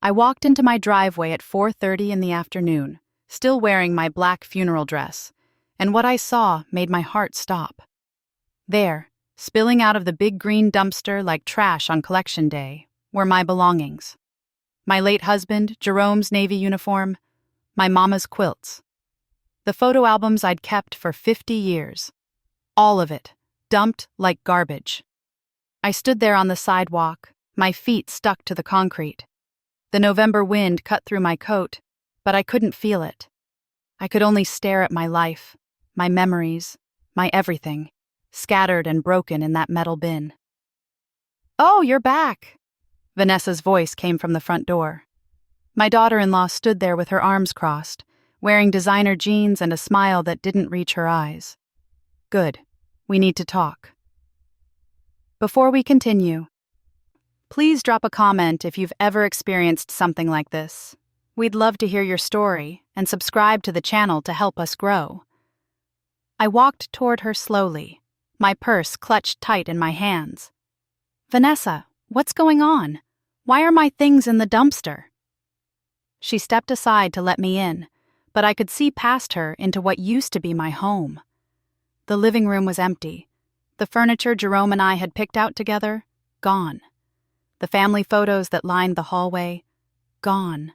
I walked into my driveway at 4:30 in the afternoon, still wearing my black funeral dress, and what I saw made my heart stop. There, spilling out of the big green dumpster like trash on collection day, were my belongings. My late husband, Jerome's Navy uniform, my mama's quilts. The photo albums I'd kept for 50 years. All of it, dumped like garbage. I stood there on the sidewalk, my feet stuck to the concrete. The November wind cut through my coat, but I couldn't feel it. I could only stare at my life, my memories, my everything, scattered and broken in that metal bin. "Oh, you're back!" Vanessa's voice came from the front door. My daughter-in-law stood there with her arms crossed, wearing designer jeans and a smile that didn't reach her eyes. "Good. We need to talk." Before we continue, please drop a comment if you've ever experienced something like this. We'd love to hear your story and subscribe to the channel to help us grow. I walked toward her slowly, my purse clutched tight in my hands. "Vanessa, what's going on? Why are my things in the dumpster?" She stepped aside to let me in, but I could see past her into what used to be my home. The living room was empty. The furniture Jerome and I had picked out together, gone. The family photos that lined the hallway, gone.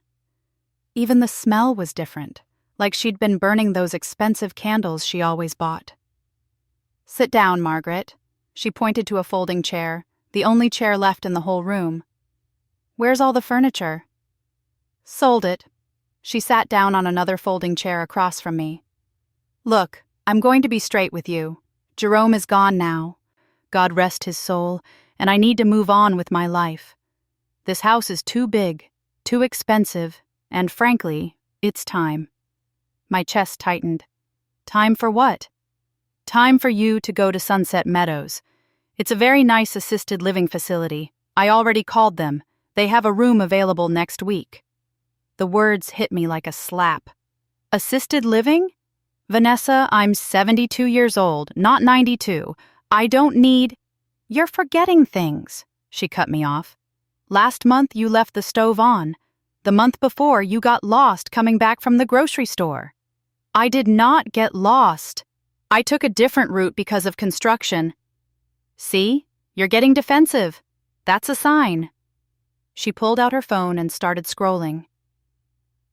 Even the smell was different, like she'd been burning those expensive candles she always bought. "Sit down, Margaret." She pointed to a folding chair, the only chair left in the whole room. "Where's all the furniture?" "Sold it." She sat down on another folding chair across from me. "Look, I'm going to be straight with you. Jerome is gone now. God rest his soul, and I need to move on with my life. This house is too big, too expensive, and frankly, it's time." My chest tightened. "Time for what?" "Time for you to go to Sunset Meadows. It's a very nice assisted living facility. I already called them. They have a room available next week." The words hit me like a slap. "Assisted living? Vanessa, I'm 72 years old, not 92. I don't need—" "You're forgetting things," she cut me off. "Last month you left the stove on. The month before you got lost coming back from the grocery store." "I did not get lost. I took a different route because of construction." "See? You're getting defensive. That's a sign." She pulled out her phone and started scrolling.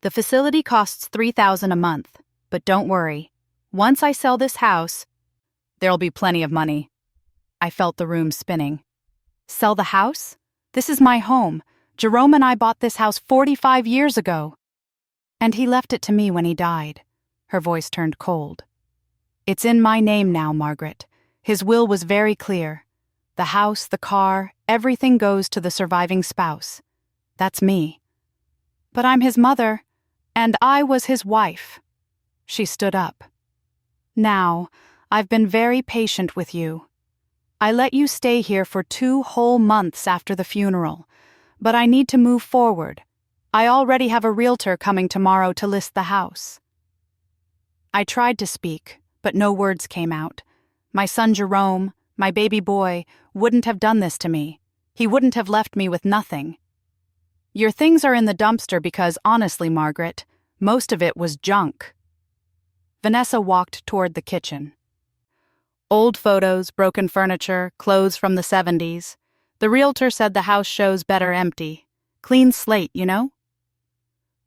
"The facility costs $3,000 a month, but don't worry. Once I sell this house, there'll be plenty of money." I felt the room spinning. "Sell the house? This is my home. Jerome and I bought this house 45 years ago. And he left it to me when he died." Her voice turned cold. "It's in my name now, Margaret. His will was very clear. The house, the car, everything goes to the surviving spouse. That's me. But I'm his mother, and I was his wife." She stood up. "Now, I've been very patient with you. I let you stay here for 2 whole months after the funeral, but I need to move forward. I already have a realtor coming tomorrow to list the house." I tried to speak, but no words came out. My son Jerome, my baby boy, wouldn't have done this to me. He wouldn't have left me with nothing. "Your things are in the dumpster because, honestly, Margaret, most of it was junk." Vanessa walked toward the kitchen. "Old photos, broken furniture, clothes from the 70s. The realtor said the house shows better empty. Clean slate, you know?"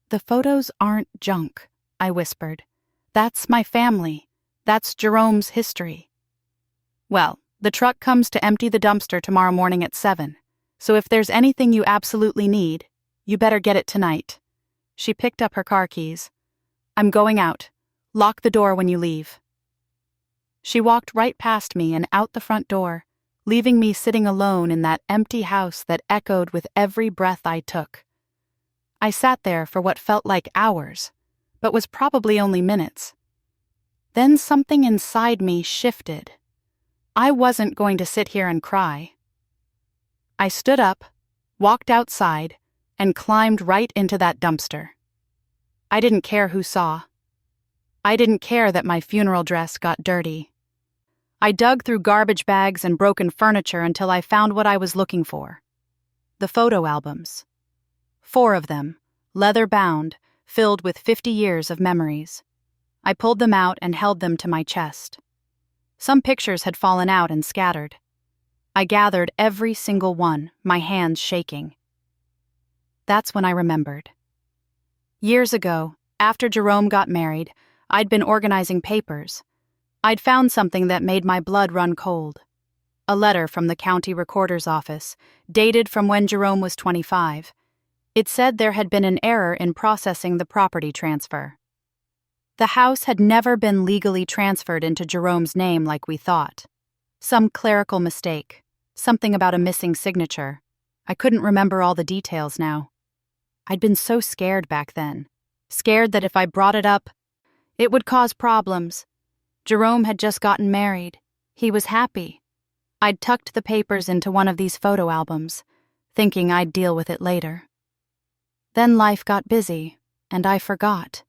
"The photos aren't junk," I whispered. "That's my family. That's Jerome's history." "Well, the truck comes to empty the dumpster tomorrow morning at 7, so if there's anything you absolutely need, you better get it tonight." She picked up her car keys. "I'm going out. Lock the door when you leave." She walked right past me and out the front door, leaving me sitting alone in that empty house that echoed with every breath I took. I sat there for what felt like hours, but was probably only minutes. Then something inside me shifted. I wasn't going to sit here and cry. I stood up, walked outside, and climbed right into that dumpster. I didn't care who saw. I didn't care that my funeral dress got dirty. I dug through garbage bags and broken furniture until I found what I was looking for. The photo albums. 4 of them, leather-bound, filled with 50 years of memories. I pulled them out and held them to my chest. Some pictures had fallen out and scattered. I gathered every single one, my hands shaking. That's when I remembered. Years ago, after Jerome got married, I'd been organizing papers. I'd found something that made my blood run cold. A letter from the county recorder's office, dated from when Jerome was 25. It said there had been an error in processing the property transfer. The house had never been legally transferred into Jerome's name like we thought. Some clerical mistake, something about a missing signature. I couldn't remember all the details now. I'd been so scared back then. Scared that if I brought it up, it would cause problems. Jerome had just gotten married. He was happy. I'd tucked the papers into one of these photo albums, thinking I'd deal with it later. Then life got busy, and I forgot.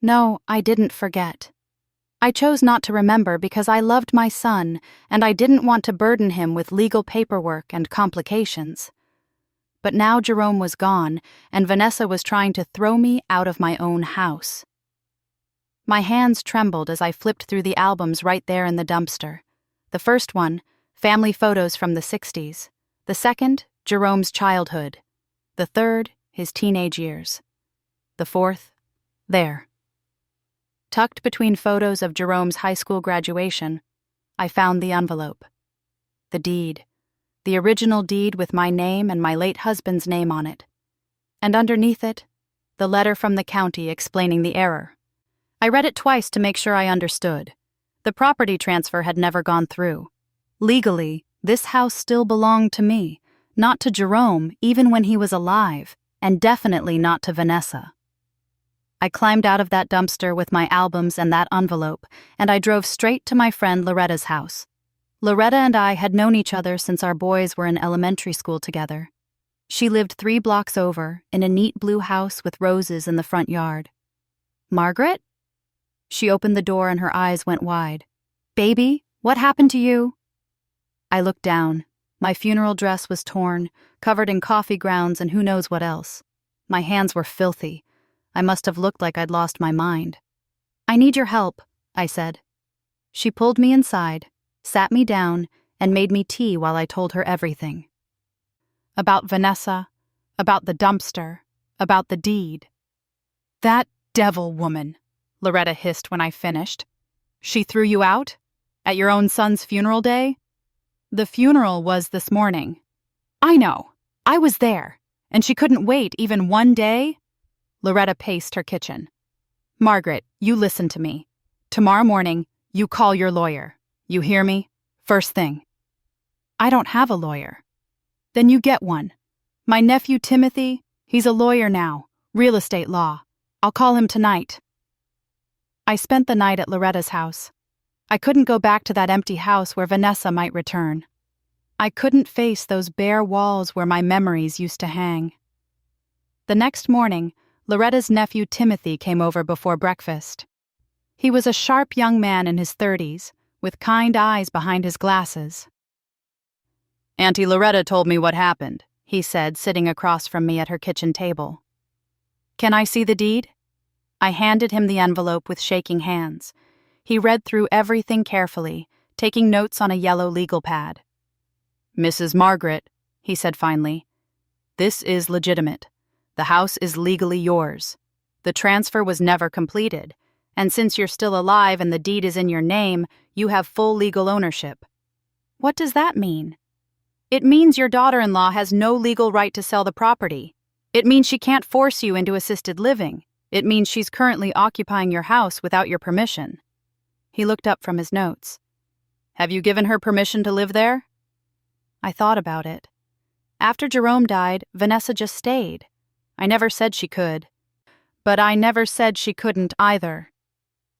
No, I didn't forget. I chose not to remember because I loved my son, and I didn't want to burden him with legal paperwork and complications. But now Jerome was gone, and Vanessa was trying to throw me out of my own house. My hands trembled as I flipped through the albums right there in the dumpster. The first one, family photos from the 60s. The second, Jerome's childhood. The third, his teenage years. The fourth, there. Tucked between photos of Jerome's high school graduation, I found the envelope. The deed. The original deed with my name and my late husband's name on it. And underneath it, the letter from the county explaining the error. I read it twice to make sure I understood. The property transfer had never gone through. Legally, this house still belonged to me, not to Jerome even when he was alive, and definitely not to Vanessa. I climbed out of that dumpster with my albums and that envelope, and I drove straight to my friend Loretta's house. Loretta and I had known each other since our boys were in elementary school together. She lived 3 blocks over, in a neat blue house with roses in the front yard. "Margaret?" She opened the door and her eyes went wide. "Baby, what happened to you?" I looked down. My funeral dress was torn, covered in coffee grounds and who knows what else. My hands were filthy. I must have looked like I'd lost my mind. "I need your help," I said. She pulled me inside, sat me down, and made me tea while I told her everything. About Vanessa, about the dumpster, about the deed. "That devil woman," Loretta hissed when I finished. "She threw you out? At your own son's funeral day?" "The funeral was this morning." "I know. I was there. And she couldn't wait even one day?" Loretta paced her kitchen. "Margaret, you listen to me. Tomorrow morning, you call your lawyer. You hear me? First thing." "I don't have a lawyer." "Then you get one. My nephew Timothy, he's a lawyer now, real estate law. I'll call him tonight." I spent the night at Loretta's house. I couldn't go back to that empty house where Vanessa might return. I couldn't face those bare walls where my memories used to hang. The next morning, Loretta's nephew Timothy came over before breakfast. He was a sharp young man in his 30s, with kind eyes behind his glasses. "Auntie Loretta told me what happened," he said, sitting across from me at her kitchen table. "Can I see the deed?" I handed him the envelope with shaking hands. He read through everything carefully, taking notes on a yellow legal pad. "Mrs. Margaret," he said finally, "this is legitimate. The house is legally yours. The transfer was never completed, and since you're still alive and the deed is in your name, you have full legal ownership." "What does that mean?" "It means your daughter-in-law has no legal right to sell the property. It means she can't force you into assisted living. It means she's currently occupying your house without your permission." He looked up from his notes. "Have you given her permission to live there?" I thought about it. After Jerome died, Vanessa just stayed. I never said she could. But I never said she couldn't either.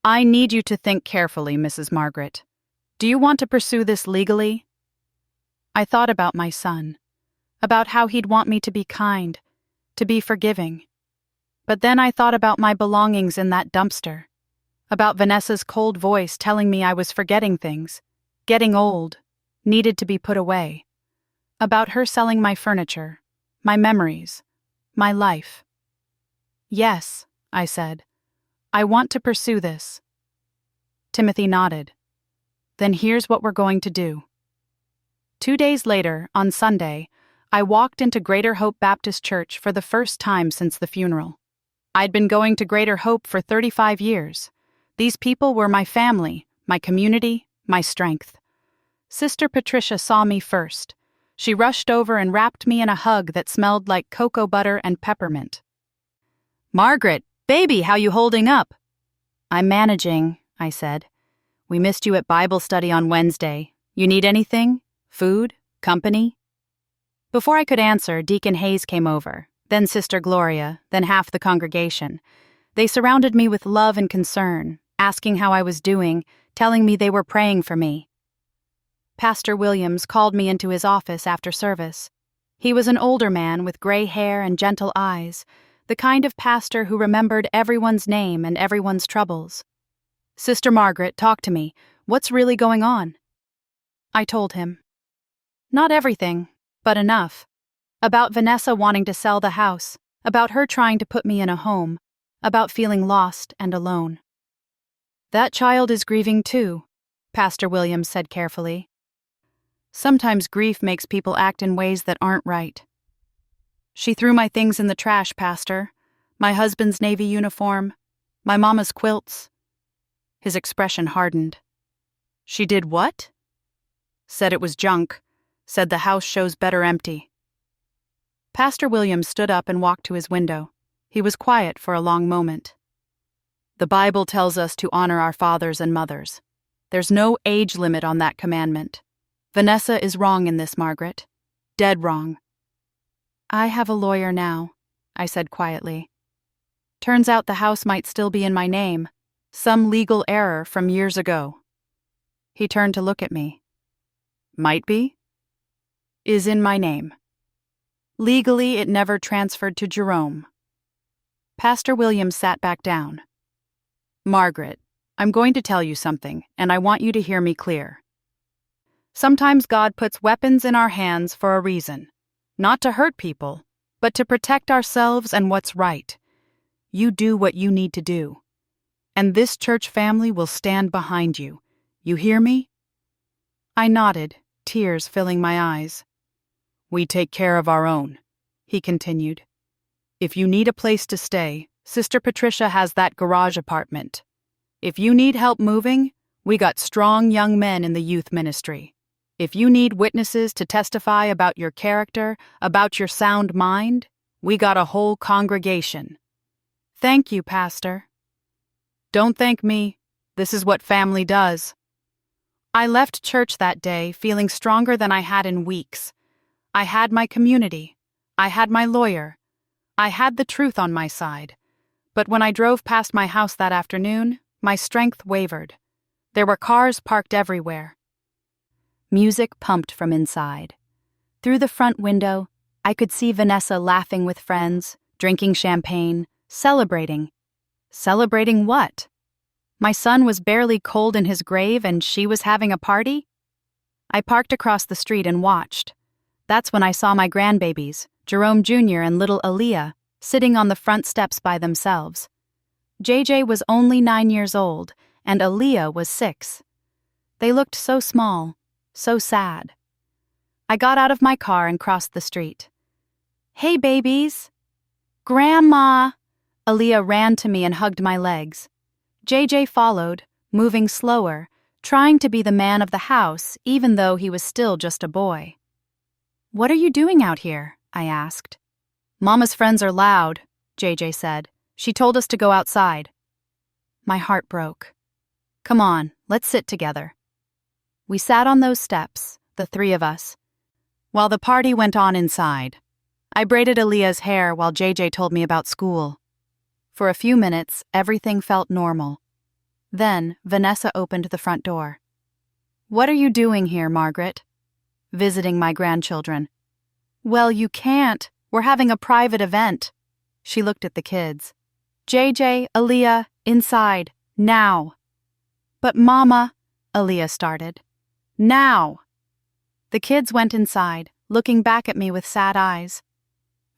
"I need you to think carefully, Mrs. Margaret. Do you want to pursue this legally?" I thought about my son, about how he'd want me to be kind, to be forgiving. But then I thought about my belongings in that dumpster, about Vanessa's cold voice telling me I was forgetting things, getting old, needed to be put away, about her selling my furniture, my memories, My life. Yes, I said. I want to pursue this. Timothy nodded. Then here's what we're going to do. 2 days later, on Sunday, I walked into Greater Hope Baptist Church for the first time since the funeral. I'd been going to Greater Hope for 35 years. These people were my family, my community, my strength. Sister Patricia saw me first. She rushed over and wrapped me in a hug that smelled like cocoa butter and peppermint. "Margaret, baby, how you holding up?" "I'm managing," I said. "We missed you at Bible study on Wednesday. You need anything? Food? Company?" Before I could answer, Deacon Hayes came over, then Sister Gloria, then half the congregation. They surrounded me with love and concern, asking how I was doing, telling me they were praying for me. Pastor Williams called me into his office after service. He was an older man with gray hair and gentle eyes, the kind of pastor who remembered everyone's name and everyone's troubles. "Sister Margaret, talk to me. What's really going on?" I told him. Not everything, but enough. About Vanessa wanting to sell the house, about her trying to put me in a home, about feeling lost and alone. "That child is grieving too," Pastor Williams said carefully. "Sometimes grief makes people act in ways that aren't right. She threw my things in the trash, Pastor. My husband's Navy uniform, my mama's quilts." His expression hardened. "She did what?" "Said it was junk. Said the house shows better empty." Pastor Williams stood up and walked to his window. He was quiet for a long moment. "The Bible tells us to honor our fathers and mothers. There's no age limit on that commandment. Vanessa is wrong in this, Margaret. Dead wrong." "I have a lawyer now," I said quietly. "Turns out the house might still be in my name. Some legal error from years ago." He turned to look at me. "Might be?" "Is in my name. Legally, it never transferred to Jerome." Pastor Williams sat back down. "Margaret, I'm going to tell you something, and I want you to hear me clear. Sometimes God puts weapons in our hands for a reason. Not to hurt people, but to protect ourselves and what's right. You do what you need to do. And this church family will stand behind you. You hear me?" I nodded, tears filling my eyes. "We take care of our own," he continued. "If you need a place to stay, Sister Patricia has that garage apartment. If you need help moving, we got strong young men in the youth ministry. If you need witnesses to testify about your character, about your sound mind, we got a whole congregation." "Thank you, Pastor." "Don't thank me. This is what family does." I left church that day feeling stronger than I had in weeks. I had my community. I had my lawyer. I had the truth on my side. But when I drove past my house that afternoon, my strength wavered. There were cars parked everywhere. Music pumped from inside. Through the front window, I could see Vanessa laughing with friends, drinking champagne, celebrating. Celebrating what? My son was barely cold in his grave and she was having a party? I parked across the street and watched. That's when I saw my grandbabies, Jerome Jr. and little Aaliyah, sitting on the front steps by themselves. JJ was only 9 years old, and Aaliyah was 6. They looked so small, so sad. I got out of my car and crossed the street. "Hey, babies!" "Grandma!" Aaliyah ran to me and hugged my legs. JJ followed, moving slower, trying to be the man of the house even though he was still just a boy. "What are you doing out here?" I asked. "Mama's friends are loud," JJ said. "She told us to go outside." My heart broke. "Come on, let's sit together." We sat on those steps, the 3 of us, while the party went on inside. I braided Aaliyah's hair while JJ told me about school. For a few minutes, everything felt normal. Then, Vanessa opened the front door. "What are you doing here, Margaret?" "Visiting my grandchildren." "Well, you can't. We're having a private event." She looked at the kids. "JJ, Aaliyah, inside, now." "But Mama," Aaliyah started. "Now." The kids went inside, looking back at me with sad eyes.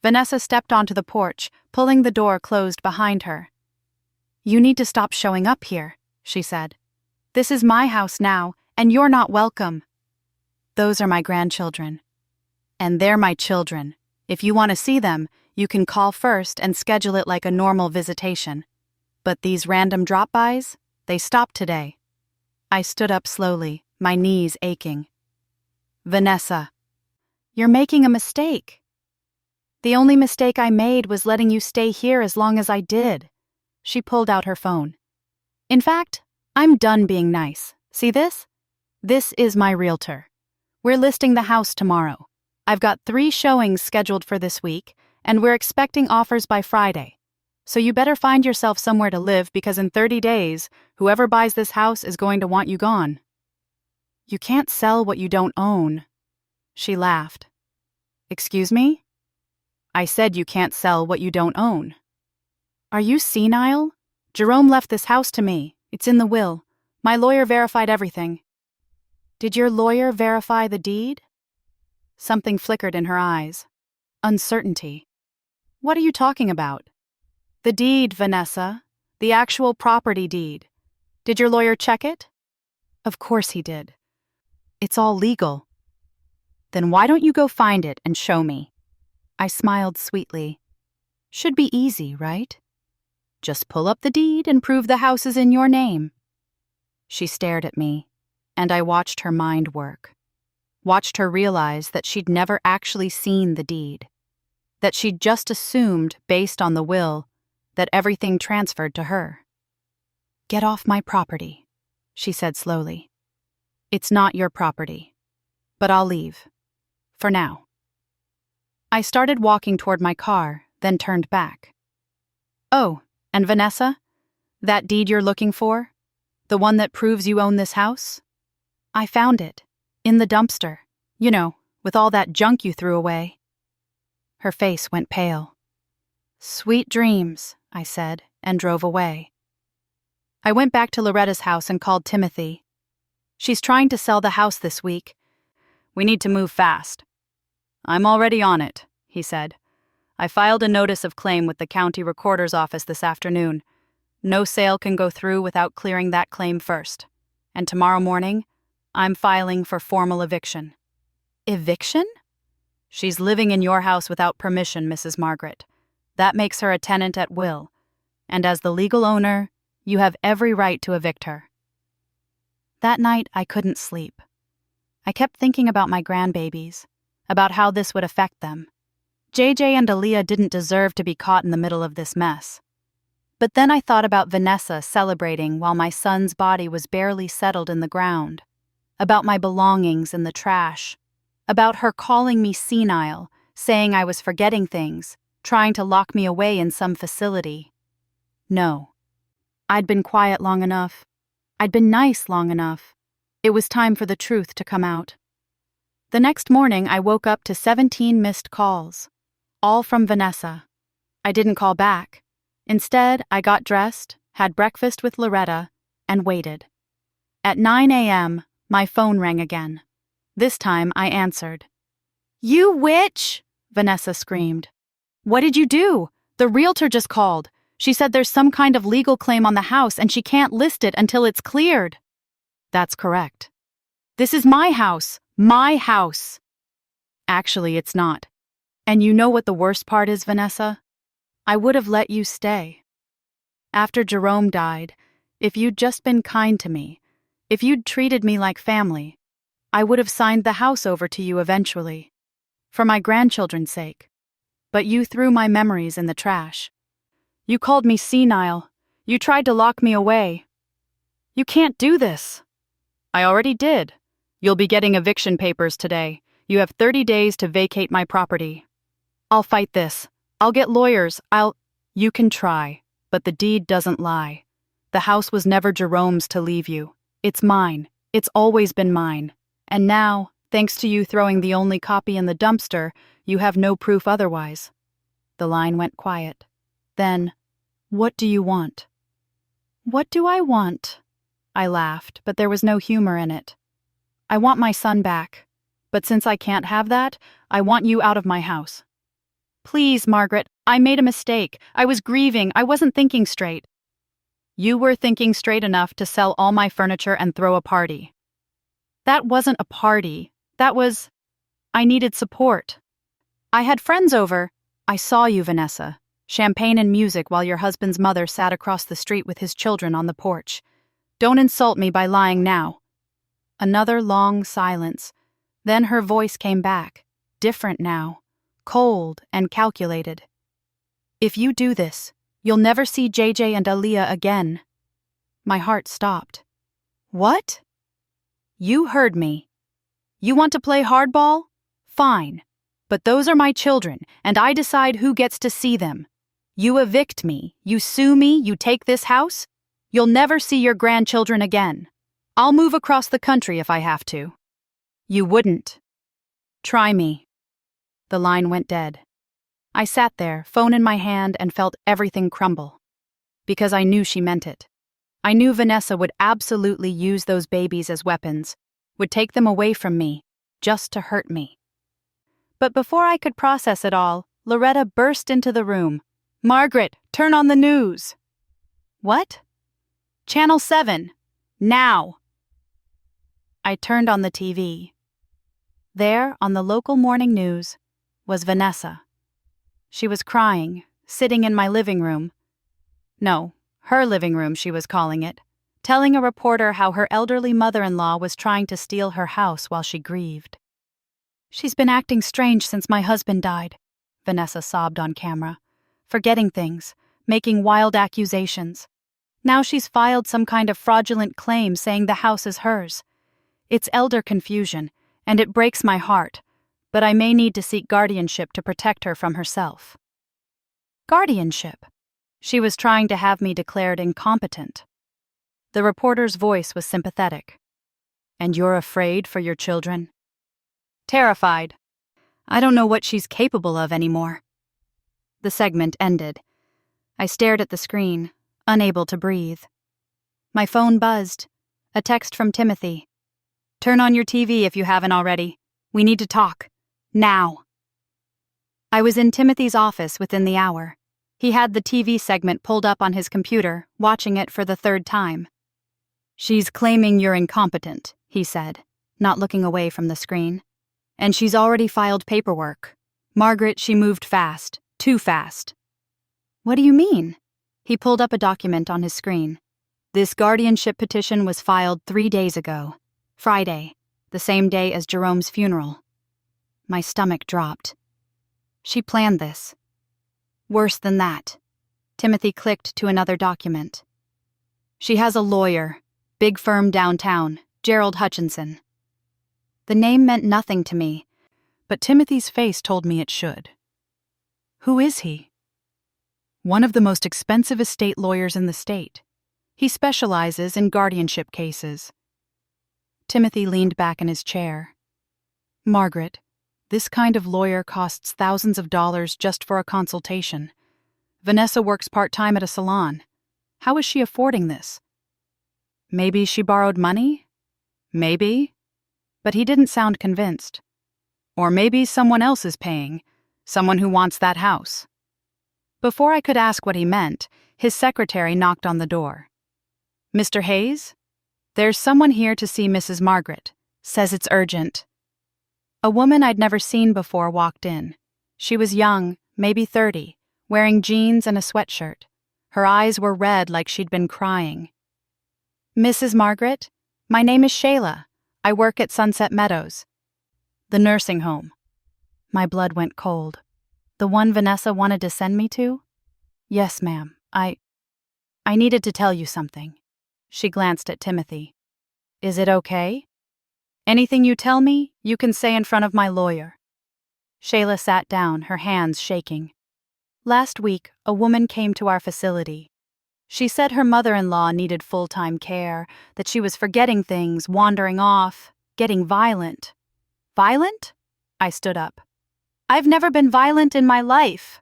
Vanessa stepped onto the porch, pulling the door closed behind her. "You need to stop showing up here," she said. "This is my house now, and you're not welcome." "Those are my grandchildren." "And they're my children. If you want to see them, you can call first and schedule it like a normal visitation. But these random drop-bys, they stopped today." I stood up slowly, my knees aching. "Vanessa, you're making a mistake." "The only mistake I made was letting you stay here as long as I did." She pulled out her phone. "In fact, I'm done being nice. See this? This is my realtor. We're listing the house tomorrow. I've got 3 showings scheduled for this week, and we're expecting offers by Friday. So you better find yourself somewhere to live because in 30 days, whoever buys this house is going to want you gone." "You can't sell what you don't own." She laughed. "Excuse me?" "I said you can't sell what you don't own." "Are you senile? Jerome left this house to me. It's in the will. My lawyer verified everything." "Did your lawyer verify the deed?" Something flickered in her eyes. Uncertainty. "What are you talking about?" "The deed, Vanessa. The actual property deed. Did your lawyer check it?" "Of course he did. It's all legal." "Then why don't you go find it and show me?" I smiled sweetly. "Should be easy, right? Just pull up the deed and prove the house is in your name." She stared at me, and I watched her mind work. Watched her realize that she'd never actually seen the deed. That she'd just assumed, based on the will, that everything transferred to her. "Get off my property," she said slowly. "It's not your property. But I'll leave. For now." I started walking toward my car, then turned back. "Oh, and Vanessa? That deed you're looking for? The one that proves you own this house? I found it. In the dumpster. You know, with all that junk you threw away." Her face went pale. "Sweet dreams," I said, and drove away. I went back to Loretta's house and called Timothy. "She's trying to sell the house this week. We need to move fast." "I'm already on it," he said. "I filed a notice of claim with the county recorder's office this afternoon. No sale can go through without clearing that claim first. And tomorrow morning, I'm filing for formal eviction." "Eviction?" "She's living in your house without permission, Mrs. Margaret. That makes her a tenant at will. And as the legal owner, you have every right to evict her." That night, I couldn't sleep. I kept thinking about my grandbabies, about how this would affect them. JJ and Aaliyah didn't deserve to be caught in the middle of this mess. But then I thought about Vanessa celebrating while my son's body was barely settled in the ground, about my belongings in the trash, about her calling me senile, saying I was forgetting things, trying to lock me away in some facility. No. I'd been quiet long enough. I'd been nice long enough. It was time for the truth to come out. The next morning, I woke up to 17 missed calls, all from Vanessa. I didn't call back. Instead, I got dressed, had breakfast with Loretta, and waited. At 9 a.m., my phone rang again. This time, I answered. "You witch!" Vanessa screamed. "What did you do? The realtor just called. She said there's some kind of legal claim on the house and she can't list it until it's cleared." "That's correct." "This is my house. My house." "Actually, it's not. And you know what the worst part is, Vanessa? I would have let you stay. After Jerome died, if you'd just been kind to me, if you'd treated me like family, I would have signed the house over to you eventually, for my grandchildren's sake. But you threw my memories in the trash. You called me senile. You tried to lock me away. You can't do this." "I already did. You'll be getting eviction papers today. You have 30 days to vacate my property." "I'll fight this. I'll get lawyers. You can try, but the deed doesn't lie. The house was never Jerome's to leave you. It's mine. It's always been mine. And now, thanks to you throwing the only copy in the dumpster, you have no proof otherwise." The line went quiet. Then, "What do you want?" "What do I want?" I laughed, but there was no humor in it. "I want my son back. But since I can't have that, I want you out of my house." Please, Margaret, I made a mistake. I was grieving. I wasn't thinking straight. You were thinking straight enough to sell all my furniture and throw a party. That wasn't a party. I needed support. I had friends over. I saw you, Vanessa. Champagne and music while your husband's mother sat across the street with his children on the porch. Don't insult me by lying now. Another long silence. Then her voice came back, different now, cold and calculated. If you do this, you'll never see JJ and Aaliyah again. My heart stopped. What? You heard me. You want to play hardball? Fine. But those are my children, and I decide who gets to see them. You evict me, you sue me, you take this house? You'll never see your grandchildren again. I'll move across the country if I have to. You wouldn't. Try me. The line went dead. I sat there, phone in my hand, and felt everything crumble. Because I knew she meant it. I knew Vanessa would absolutely use those babies as weapons, would take them away from me, just to hurt me. But before I could process it all, Loretta burst into the room. Margaret, turn on the news. What? Channel 7. Now. I turned on the TV. There, on the local morning news, was Vanessa. She was crying, sitting in my living room. No, her living room, she was calling it, telling a reporter how her elderly mother-in-law was trying to steal her house while she grieved. She's been acting strange since my husband died, Vanessa sobbed on camera, forgetting things, making wild accusations. Now she's filed some kind of fraudulent claim saying the house is hers. It's elder confusion, and it breaks my heart, but I may need to seek guardianship to protect her from herself. Guardianship? She was trying to have me declared incompetent. The reporter's voice was sympathetic. And you're afraid for your children? Terrified. I don't know what she's capable of anymore. The segment ended. I stared at the screen, unable to breathe. My phone buzzed. A text from Timothy. Turn on your TV if you haven't already. We need to talk. Now. I was in Timothy's office within the hour. He had the TV segment pulled up on his computer, watching it for the third time. She's claiming you're incompetent, he said, not looking away from the screen. And she's already filed paperwork. Margaret, she moved fast. Too fast. What do you mean? He pulled up a document on his screen. This guardianship petition was filed 3 days ago. Friday, the same day as Jerome's funeral. My stomach dropped. She planned this. Worse than that. Timothy clicked to another document. She has a lawyer, big firm downtown, Gerald Hutchinson. The name meant nothing to me, but Timothy's face told me it should. Who is he? One of the most expensive estate lawyers in the state. He specializes in guardianship cases. Timothy leaned back in his chair. Margaret, this kind of lawyer costs thousands of dollars just for a consultation. Vanessa works part-time at a salon. How is she affording this? Maybe she borrowed money? Maybe. But he didn't sound convinced. Or maybe someone else is paying, someone who wants that house. Before I could ask what he meant, his secretary knocked on the door. Mr. Hayes? There's someone here to see Mrs. Margaret. Says it's urgent. A woman I'd never seen before walked in. She was young, maybe 30, wearing jeans and a sweatshirt. Her eyes were red like she'd been crying. Mrs. Margaret, my name is Shayla. I work at Sunset Meadows. The nursing home. My blood went cold. The one Vanessa wanted to send me to? Yes, ma'am. I needed to tell you something. She glanced at Timothy. Is it okay? Anything you tell me, you can say in front of my lawyer. Shayla sat down, her hands shaking. Last week, a woman came to our facility. She said her mother-in-law needed full-time care, that she was forgetting things, wandering off, getting violent. Violent? I stood up. I've never been violent in my life.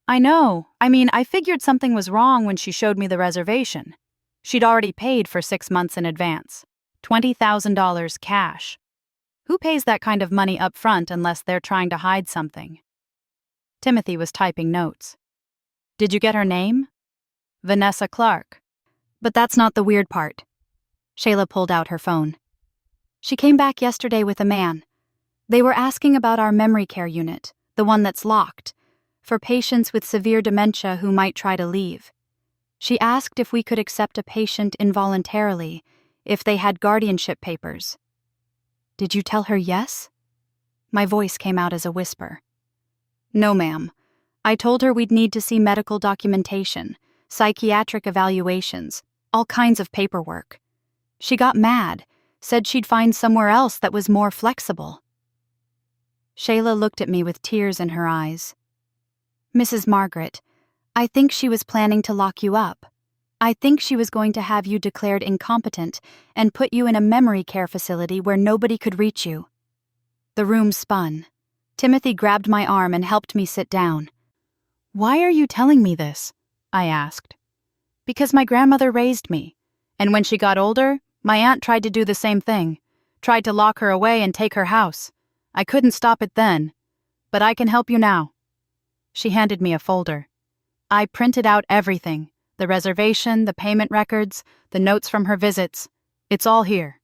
I know. I figured something was wrong when she showed me the reservation. She'd already paid for 6 months in advance. $20,000 cash. Who pays that kind of money up front unless they're trying to hide something? Timothy was typing notes. Did you get her name? Vanessa Clark. But that's not the weird part. Shayla pulled out her phone. She came back yesterday with a man. They were asking about our memory care unit, the one that's locked, for patients with severe dementia who might try to leave. She asked if we could accept a patient involuntarily, if they had guardianship papers. Did you tell her yes? My voice came out as a whisper. No, ma'am. I told her we'd need to see medical documentation, psychiatric evaluations, all kinds of paperwork. She got mad, said she'd find somewhere else that was more flexible. Shayla looked at me with tears in her eyes. Mrs. Margaret, I think she was planning to lock you up. I think she was going to have you declared incompetent and put you in a memory care facility where nobody could reach you. The room spun. Timothy grabbed my arm and helped me sit down. Why are you telling me this? I asked. Because my grandmother raised me, and when she got older, my aunt tried to do the same thing, tried to lock her away and take her house. I couldn't stop it then, but I can help you now. She handed me a folder. I printed out everything, the reservation, the payment records, the notes from her visits. It's all here.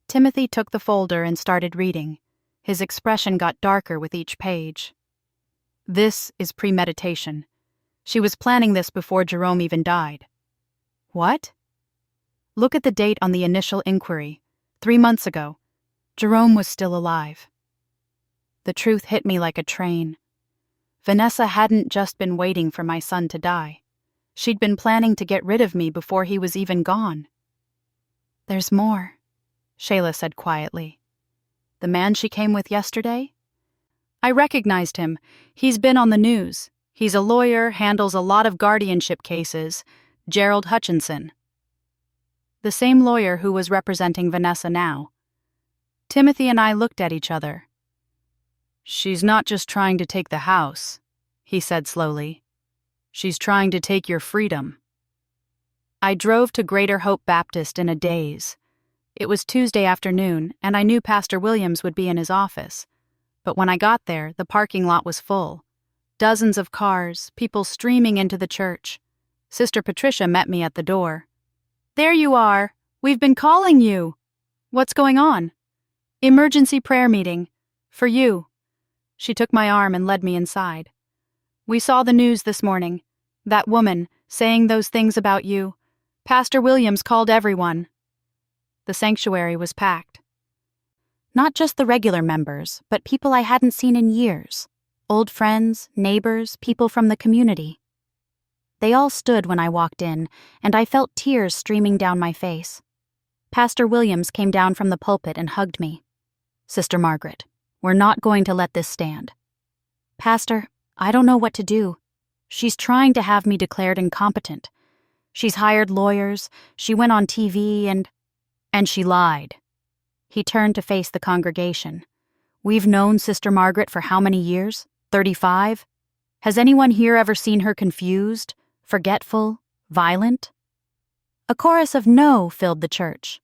Timothy took the folder and started reading. His expression got darker with each page. This is premeditation. She was planning this before Jerome even died. What? Look at the date on the initial inquiry, 3 months ago. Jerome was still alive. The truth hit me like a train. Vanessa hadn't just been waiting for my son to die. She'd been planning to get rid of me before he was even gone. There's more, Shayla said quietly. The man she came with yesterday? I recognized him. He's been on the news. He's a lawyer, handles a lot of guardianship cases. Gerald Hutchinson. The same lawyer who was representing Vanessa now. Timothy and I looked at each other. She's not just trying to take the house, he said slowly. She's trying to take your freedom. I drove to Greater Hope Baptist in a daze. It was Tuesday afternoon, and I knew Pastor Williams would be in his office. But when I got there, the parking lot was full. Dozens of cars, people streaming into the church. Sister Patricia met me at the door. There you are. We've been calling you. What's going on? Emergency prayer meeting. For you. She took my arm and led me inside. We saw the news this morning. That woman, saying those things about you. Pastor Williams called everyone. The sanctuary was packed. Not just the regular members, but people I hadn't seen in years. Old friends, neighbors, people from the community. They all stood when I walked in, and I felt tears streaming down my face. Pastor Williams came down from the pulpit and hugged me. Sister Margaret, we're not going to let this stand. Pastor, I don't know what to do. She's trying to have me declared incompetent. She's hired lawyers, she went on TV, and she lied. He turned to face the congregation. We've known Sister Margaret for how many years? 35? Has anyone here ever seen her confused, forgetful, violent? A chorus of no filled the church.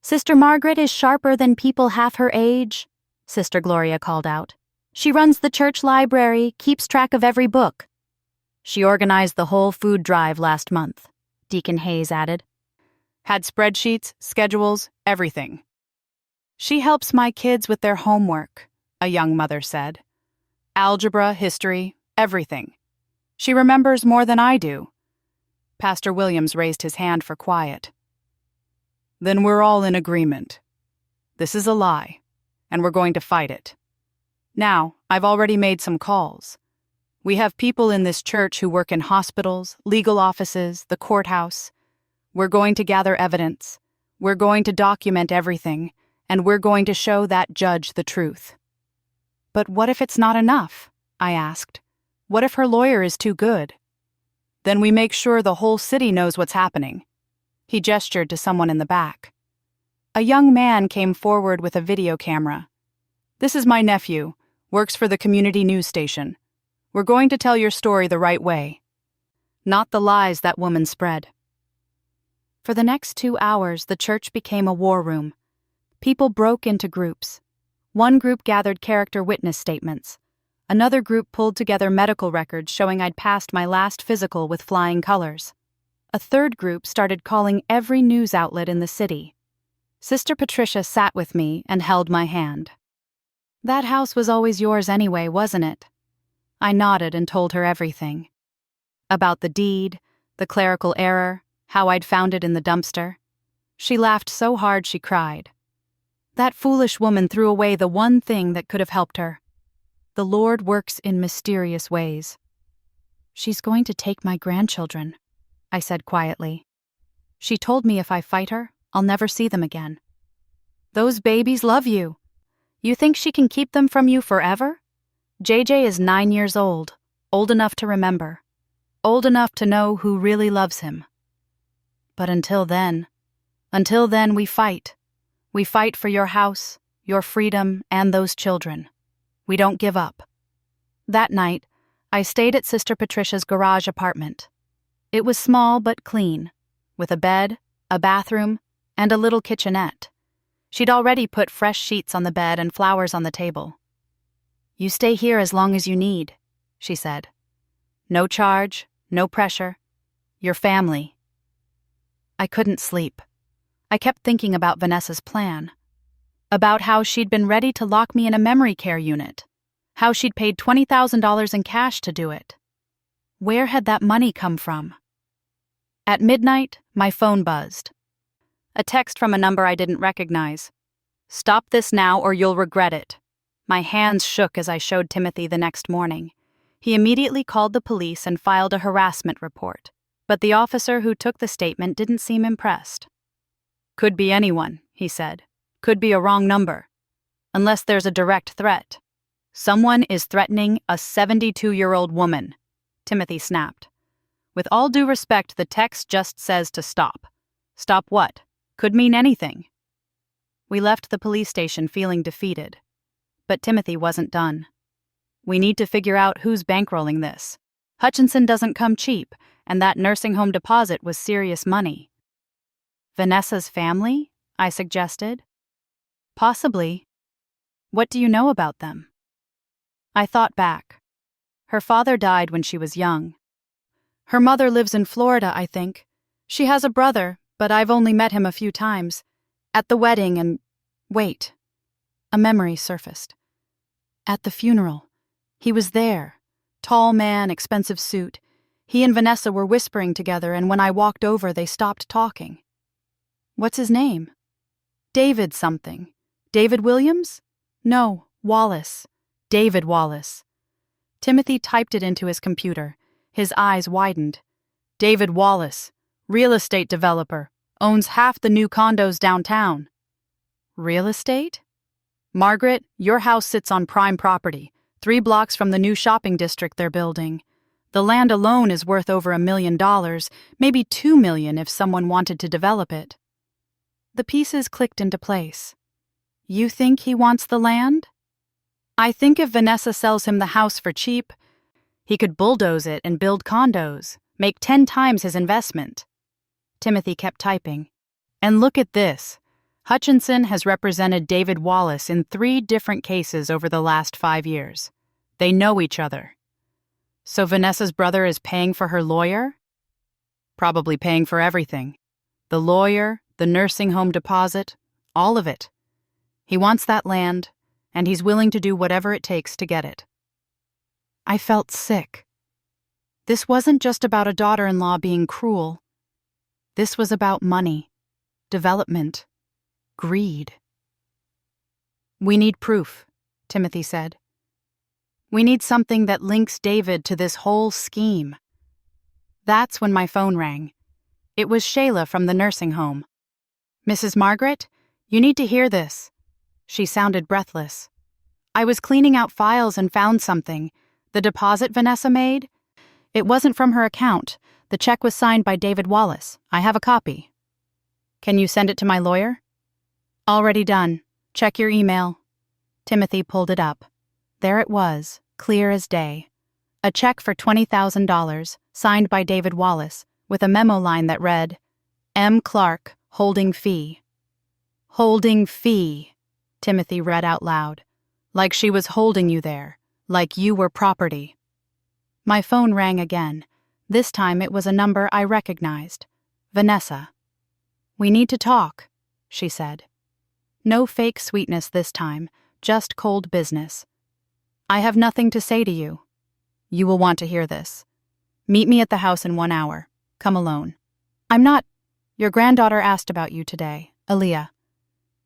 Sister Margaret is sharper than people half her age, Sister Gloria called out. She runs the church library, keeps track of every book. She organized the whole food drive last month, Deacon Hayes added. Had spreadsheets, schedules, everything. She helps my kids with their homework, a young mother said. Algebra, history, everything. She remembers more than I do. Pastor Williams raised his hand for quiet. Then we're all in agreement. This is a lie, and we're going to fight it. Now, I've already made some calls. We have people in this church who work in hospitals, legal offices, the courthouse. We're going to gather evidence. We're going to document everything, and we're going to show that judge the truth. But what if it's not enough? I asked. What if her lawyer is too good? Then we make sure the whole city knows what's happening. He gestured to someone in the back. A young man came forward with a video camera. This is my nephew, works for the community news station. We're going to tell your story the right way. Not the lies that woman spread. For the next 2 hours, the church became a war room. People broke into groups. One group gathered character witness statements. Another group pulled together medical records showing I'd passed my last physical with flying colors. A third group started calling every news outlet in the city. Sister Patricia sat with me and held my hand. "That house was always yours anyway, wasn't it?" I nodded and told her everything. About the deed, the clerical error, how I'd found it in the dumpster. She laughed so hard she cried. That foolish woman threw away the one thing that could have helped her. The Lord works in mysterious ways. "She's going to take my grandchildren," I said quietly. "She told me if I fight her, I'll never see them again." "Those babies love you. You think she can keep them from you forever? JJ is 9 years old enough to remember, old enough to know who really loves him. But until then we fight. We fight for your house, your freedom, and those children. We don't give up." That night, I stayed at Sister Patricia's garage apartment. It was small but clean, with a bed, a bathroom, and a little kitchenette. She'd already put fresh sheets on the bed and flowers on the table. "You stay here as long as you need," she said. "No charge, no pressure. Your family." I couldn't sleep. I kept thinking about Vanessa's plan. About how she'd been ready to lock me in a memory care unit. How she'd paid $20,000 in cash to do it. Where had that money come from? At midnight, my phone buzzed. A text from a number I didn't recognize. "Stop this now or you'll regret it." My hands shook as I showed Timothy the next morning. He immediately called the police and filed a harassment report, but the officer who took the statement didn't seem impressed. "Could be anyone," he said. "Could be a wrong number. Unless there's a direct threat. Someone is threatening a 72-year-old woman," Timothy snapped. "With all due respect, the text just says to stop. Stop what? Could mean anything." We left the police station feeling defeated. But Timothy wasn't done. "We need to figure out who's bankrolling this. Hutchinson doesn't come cheap, and that nursing home deposit was serious money." "Vanessa's family?" I suggested. "Possibly. What do you know about them?" I thought back. Her father died when she was young. Her mother lives in Florida, I think. She has a brother, but I've only met him a few times. At the wedding and... Wait. A memory surfaced. At the funeral. He was there. Tall man, expensive suit. He and Vanessa were whispering together, and when I walked over, they stopped talking. "What's his name?" "David something. David Williams?" "No, Wallace. David Wallace." Timothy typed it into his computer. His eyes widened. "David Wallace, real estate developer, owns half the new condos downtown." "Real estate?" "Margaret, your house sits on prime property, 3 blocks from the new shopping district they're building. The land alone is worth over $1 million, maybe $2 million if someone wanted to develop it." The pieces clicked into place. "You think he wants the land?" "I think if Vanessa sells him the house for cheap, he could bulldoze it and build condos, make 10 times his investment." Timothy kept typing. "And look at this. Hutchinson has represented David Wallace in 3 different cases over the last 5 years. They know each other. So Vanessa's brother is paying for her lawyer? Probably paying for everything. The lawyer, the nursing home deposit, all of it. He wants that land, and he's willing to do whatever it takes to get it." I felt sick. This wasn't just about a daughter-in-law being cruel. This was about money, development, greed. "We need proof," Timothy said. "We need something that links David to this whole scheme." That's when my phone rang. It was Shayla from the nursing home. "Mrs. Margaret, you need to hear this." She sounded breathless. "I was cleaning out files and found something. The deposit Vanessa made? It wasn't from her account. The check was signed by David Wallace. I have a copy." "Can you send it to my lawyer?" "Already done. Check your email." Timothy pulled it up. There it was, clear as day. A check for $20,000, signed by David Wallace, with a memo line that read, "M. Clark, holding fee." "Holding fee," Timothy read out loud. "Like she was holding you there. Like you were property. My phone rang again. This time it was a number I recognized. Vanessa. "We need to talk," she said. No fake sweetness this time, just cold business. "I have nothing to say to you. You will want to hear this. Meet me at the house in 1 hour. Come alone." "I'm not—" "Your granddaughter asked about you today, Aaliyah.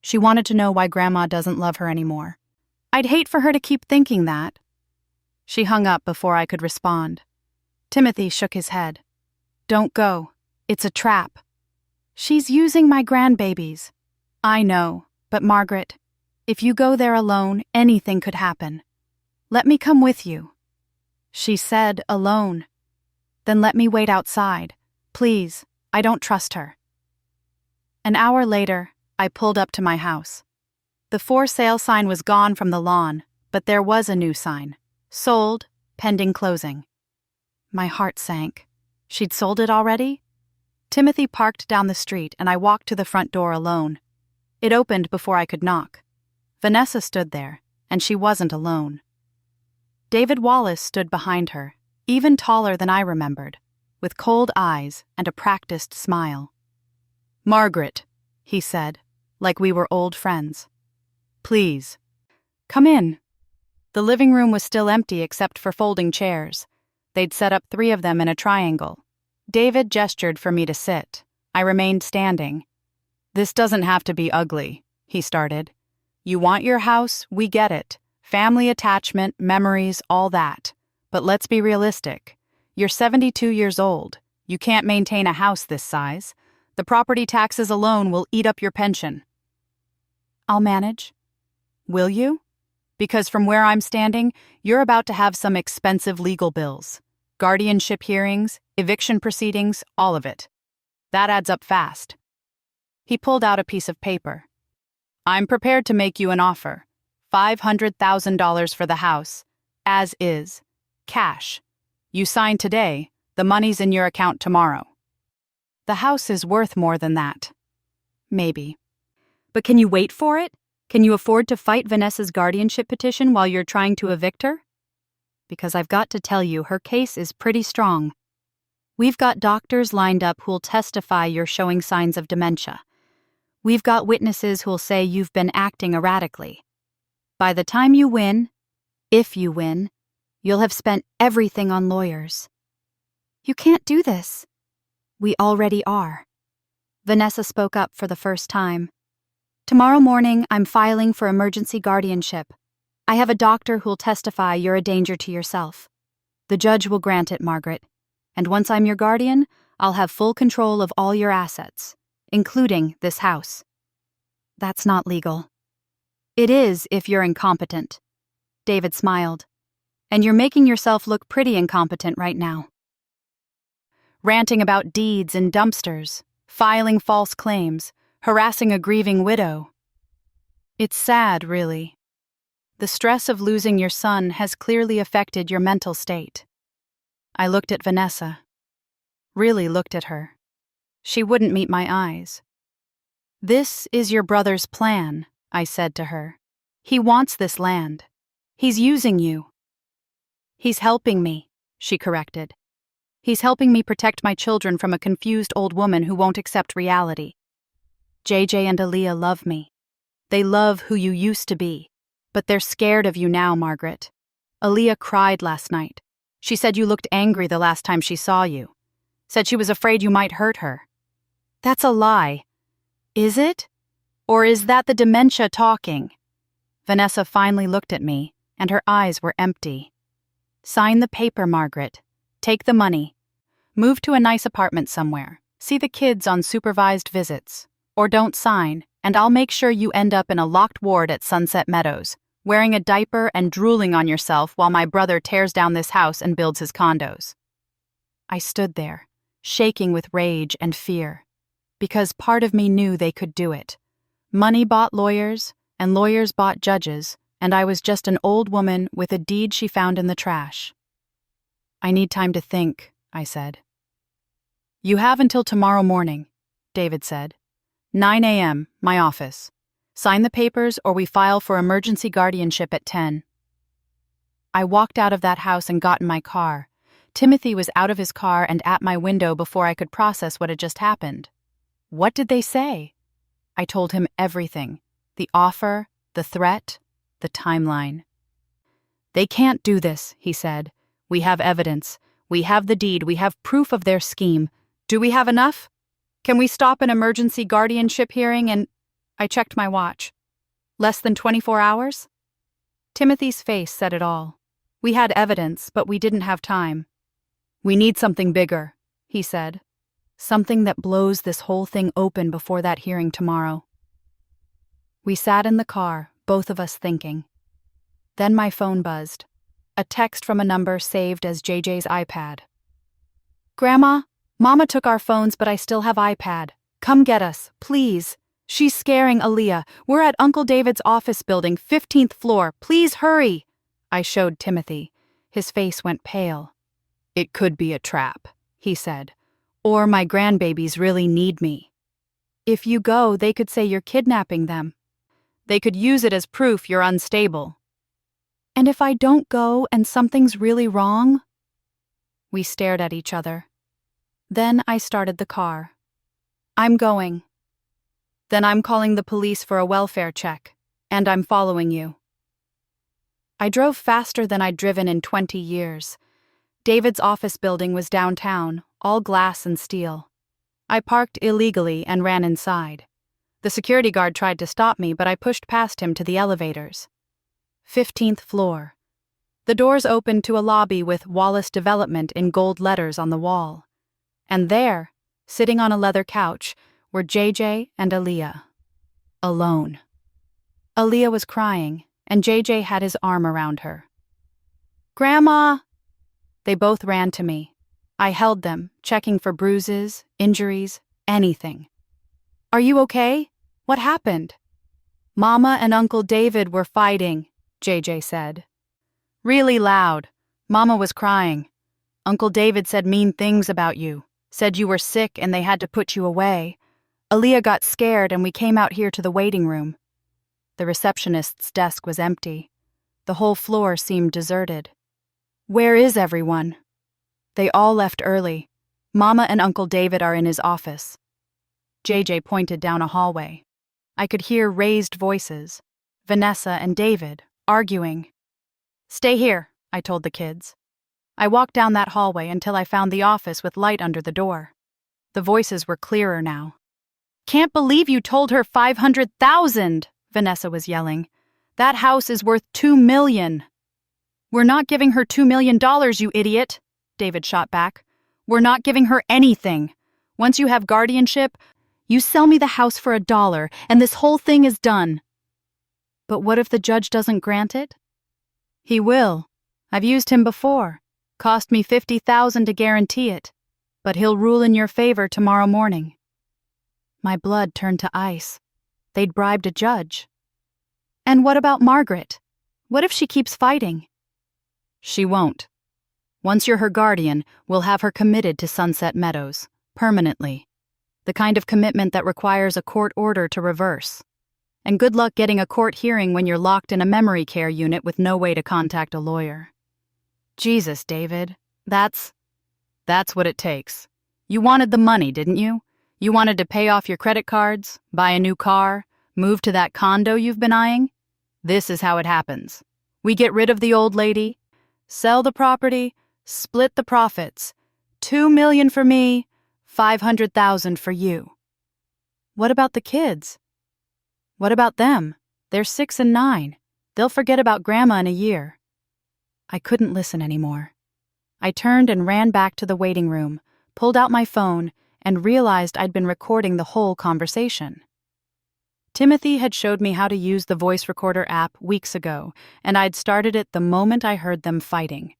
She wanted to know why Grandma doesn't love her anymore." "I'd hate for her to keep thinking that." She hung up before I could respond. Timothy shook his head. "Don't go. It's a trap. She's using my grandbabies." "I know, but Margaret, if you go there alone, anything could happen. Let me come with you." She said alone. "Then let me wait outside. Please, I don't trust her." An hour later, I pulled up to my house. The for sale sign was gone from the lawn, but there was a new sign. Sold, pending closing. My heart sank. She'd sold it already? Timothy parked down the street and I walked to the front door alone. It opened before I could knock. Vanessa stood there, and she wasn't alone. David Wallace stood behind her, even taller than I remembered, with cold eyes and a practiced smile. "Margaret," he said, like we were old friends. "Please, come in." The living room was still empty except for folding chairs. They'd set up 3 of them in a triangle. David gestured for me to sit. I remained standing. "This doesn't have to be ugly," he started. "You want your house, we get it. Family attachment, memories, all that. But let's be realistic. You're 72 years old. You can't maintain a house this size. The property taxes alone will eat up your pension." "I'll manage." "Will you? Because from where I'm standing, you're about to have some expensive legal bills. Guardianship hearings, eviction proceedings, all of it. That adds up fast." He pulled out a piece of paper. "I'm prepared to make you an offer. $500,000 for the house, as is. Cash. You sign today, the money's in your account tomorrow." "The house is worth more than that." "Maybe. But can you wait for it? Can you afford to fight Vanessa's guardianship petition while you're trying to evict her? Because I've got to tell you, her case is pretty strong. We've got doctors lined up who'll testify you're showing signs of dementia. We've got witnesses who'll say you've been acting erratically. By the time you win, if you win, you'll have spent everything on lawyers." "You can't do this." "We already are." Vanessa spoke up for the first time. "Tomorrow morning, I'm filing for emergency guardianship. I have a doctor who'll testify you're a danger to yourself. The judge will grant it, Margaret. And once I'm your guardian, I'll have full control of all your assets, including this house." "That's not legal." "It is if you're incompetent." David smiled. "And you're making yourself look pretty incompetent right now. Ranting about deeds and dumpsters, filing false claims, harassing a grieving widow. It's sad, really. The stress of losing your son has clearly affected your mental state." I looked at Vanessa. Really looked at her. She wouldn't meet my eyes. "This is your brother's plan," I said to her. "He wants this land. He's using you." "He's helping me," she corrected. "He's helping me protect my children from a confused old woman who won't accept reality. JJ and Aaliyah love me. They love who you used to be, but they're scared of you now, Margaret. Aaliyah cried last night. She said you looked angry the last time she saw you. Said she was afraid you might hurt her." "That's a lie." "Is it? Or is that the dementia talking?" Vanessa finally looked at me, and her eyes were empty. "Sign the paper, Margaret. Take the money. Move to a nice apartment somewhere. See the kids on supervised visits. Or don't sign, and I'll make sure you end up in a locked ward at Sunset Meadows, wearing a diaper and drooling on yourself while my brother tears down this house and builds his condos." I stood there, shaking with rage and fear, because part of me knew they could do it. Money bought lawyers, and lawyers bought judges, and I was just an old woman with a deed she found in the trash. "I need time to think," I said. "You have until tomorrow morning," David said. 9 a.m., my office. Sign the papers or we file for emergency guardianship at 10. I walked out of that house and got in my car. Timothy was out of his car and at my window before I could process what had just happened. What did they say? I told him everything. The offer, the threat, the timeline. They can't do this, he said. We have evidence. We have the deed. We have proof of their scheme. Do we have enough? Can we stop an emergency guardianship hearing and... I checked my watch. Less than 24 hours? Timothy's face said it all. We had evidence, but we didn't have time. We need something bigger, he said. Something that blows this whole thing open before that hearing tomorrow. We sat in the car, both of us thinking. Then my phone buzzed. A text from a number saved as JJ's iPad. Grandma, Mama took our phones, but I still have iPad. Come get us, please. She's scaring Aaliyah. We're at Uncle David's office building, 15th floor. Please hurry. I showed Timothy. His face went pale. It could be a trap, he said. Or my grandbabies really need me. If you go, they could say you're kidnapping them. They could use it as proof you're unstable. And if I don't go and something's really wrong? We stared at each other. Then I started the car. I'm going. Then I'm calling the police for a welfare check, and I'm following you. I drove faster than I'd driven in 20 years. David's office building was downtown, all glass and steel. I parked illegally and ran inside. The security guard tried to stop me, but I pushed past him to the elevators. 15th floor. The doors opened to a lobby with Wallace Development in gold letters on the wall. And there, sitting on a leather couch, were JJ and Aaliyah. Alone. Aaliyah was crying, and JJ had his arm around her. Grandma! They both ran to me. I held them, checking for bruises, injuries, anything. Are you okay? What happened? Mama and Uncle David were fighting, JJ said. Really loud. Mama was crying. Uncle David said mean things about you, said you were sick and they had to put you away. Aaliyah got scared and we came out here to the waiting room. The receptionist's desk was empty. The whole floor seemed deserted. Where is everyone? They all left early. Mama and Uncle David are in his office. JJ pointed down a hallway. I could hear raised voices. Vanessa and David, arguing. Stay here, I told the kids. I walked down that hallway until I found the office with light under the door. The voices were clearer now. Can't believe you told her $500,000, Vanessa was yelling. That house is worth $2 million. We're not giving her $2 million, you idiot, David shot back. We're not giving her anything. Once you have guardianship, you sell me the house for $1 and this whole thing is done. But what if the judge doesn't grant it? He will. I've used him before. Cost me $50,000 to guarantee it. But he'll rule in your favor tomorrow morning. My blood turned to ice. They'd bribed a judge. And what about Margaret? What if she keeps fighting? She won't. Once you're her guardian, we'll have her committed to Sunset Meadows, permanently. The kind of commitment that requires a court order to reverse. And good luck getting a court hearing when you're locked in a memory care unit with no way to contact a lawyer. Jesus, David, that's what it takes. You wanted the money, didn't you? You wanted to pay off your credit cards, buy a new car, move to that condo you've been eyeing? This is how it happens. We get rid of the old lady, sell the property, split the profits. $2 million for me, $500,000 for you. What about the kids? What about them? They're 6 and 9. They'll forget about Grandma in a year. I couldn't listen anymore. I turned and ran back to the waiting room, pulled out my phone, and realized I'd been recording the whole conversation. Timothy had showed me how to use the voice recorder app weeks ago, and I'd started it the moment I heard them fighting.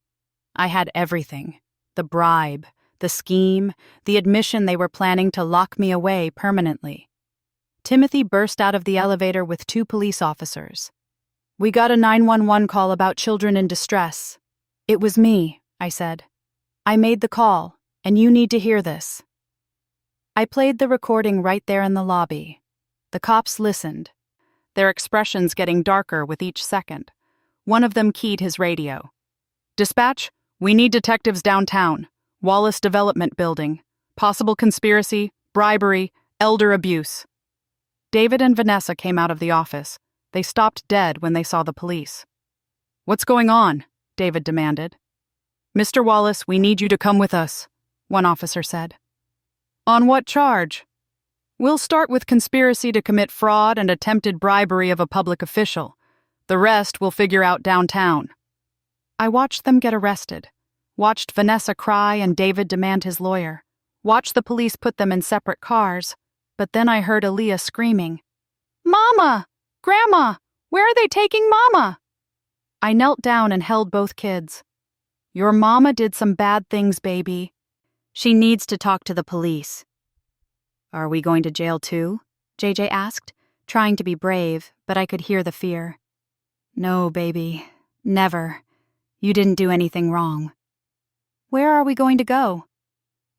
I had everything. The bribe, the scheme, the admission they were planning to lock me away permanently. Timothy burst out of the elevator with 2 police officers. We got a 911 call about children in distress. It was me, I said. I made the call, and you need to hear this. I played the recording right there in the lobby. The cops listened, their expressions getting darker with each second. One of them keyed his radio. Dispatch, we need detectives downtown. Wallace Development Building. Possible conspiracy, bribery, elder abuse. David and Vanessa came out of the office. They stopped dead when they saw the police. What's going on? David demanded. Mr. Wallace, we need you to come with us, one officer said. On what charge? We'll start with conspiracy to commit fraud and attempted bribery of a public official. The rest we'll figure out downtown. I watched them get arrested. Watched Vanessa cry and David demand his lawyer. Watched the police put them in separate cars. But then I heard Aaliyah screaming, Mama! Grandma! Where are they taking Mama? I knelt down and held both kids. Your mama did some bad things, baby. She needs to talk to the police. Are we going to jail too? JJ asked, trying to be brave, but I could hear the fear. No, baby. Never. You didn't do anything wrong. Where are we going to go?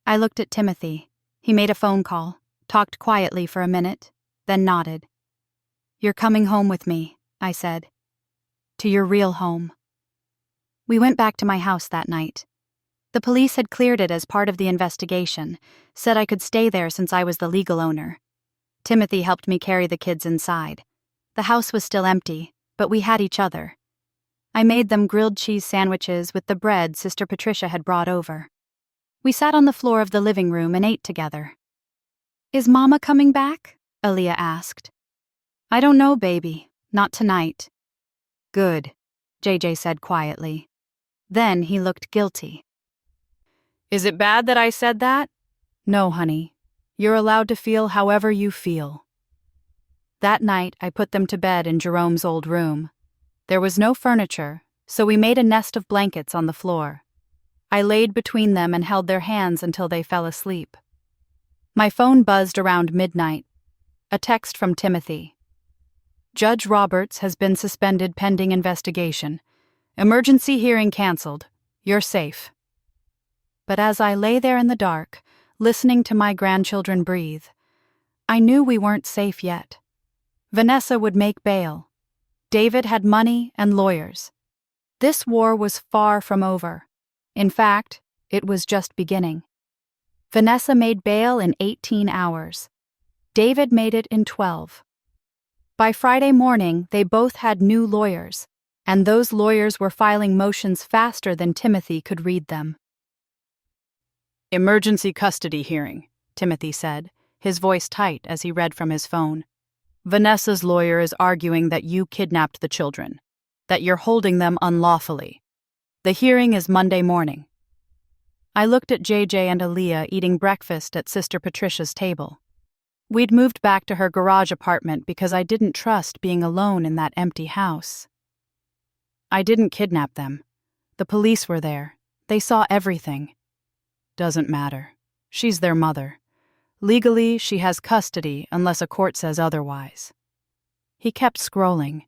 I looked at Timothy. He made a phone call, talked quietly for a minute, then nodded. You're coming home with me, I said. To your real home. We went back to my house that night. The police had cleared it as part of the investigation, said I could stay there since I was the legal owner. Timothy helped me carry the kids inside. The house was still empty, but we had each other. I made them grilled cheese sandwiches with the bread Sister Patricia had brought over. We sat on the floor of the living room and ate together. Is Mama coming back? Aaliyah asked. I don't know, baby. Not tonight. Good, JJ said quietly. Then he looked guilty. Is it bad that I said that? No, honey. You're allowed to feel however you feel. That night, I put them to bed in Jerome's old room. There was no furniture, so we made a nest of blankets on the floor. I laid between them and held their hands until they fell asleep. My phone buzzed around midnight. A text from Timothy. Judge Roberts has been suspended pending investigation. Emergency hearing canceled. You're safe. But as I lay there in the dark, listening to my grandchildren breathe, I knew we weren't safe yet. Vanessa would make bail. David had money and lawyers. This war was far from over. In fact, it was just beginning. Vanessa made bail in 18 hours. David made it in 12. By Friday morning, they both had new lawyers, and those lawyers were filing motions faster than Timothy could read them. Emergency custody hearing, Timothy said, his voice tight as he read from his phone. Vanessa's lawyer is arguing that you kidnapped the children, that you're holding them unlawfully. The hearing is Monday morning. I looked at JJ and Aaliyah eating breakfast at Sister Patricia's table. We'd moved back to her garage apartment because I didn't trust being alone in that empty house. I didn't kidnap them. The police were there. They saw everything. Doesn't matter. She's their mother. Legally, she has custody unless a court says otherwise. He kept scrolling.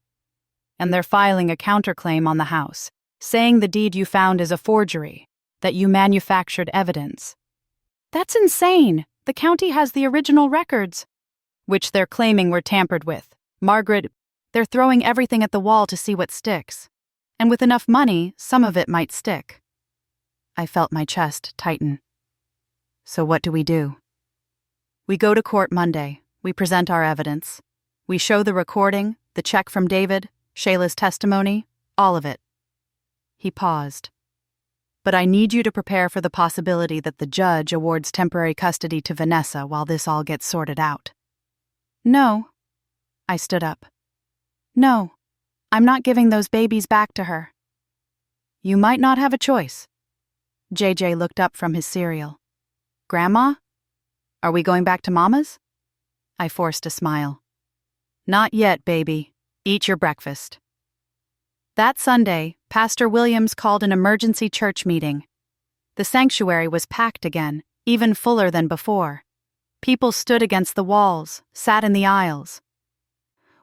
And they're filing a counterclaim on the house, saying the deed you found is a forgery, that you manufactured evidence. That's insane. The county has the original records, which they're claiming were tampered with. Margaret, they're throwing everything at the wall to see what sticks. And with enough money, some of it might stick. I felt my chest tighten. So what do? We go to court Monday. We present our evidence. We show the recording, the check from David, Shayla's testimony, all of it. He paused. But I need you to prepare for the possibility that the judge awards temporary custody to Vanessa while this all gets sorted out. No. I stood up. No, I'm not giving those babies back to her. You might not have a choice. JJ looked up from his cereal. Grandma? Are we going back to Mama's? I forced a smile. Not yet, baby. Eat your breakfast. That Sunday, Pastor Williams called an emergency church meeting. The sanctuary was packed again, even fuller than before. People stood against the walls, sat in the aisles.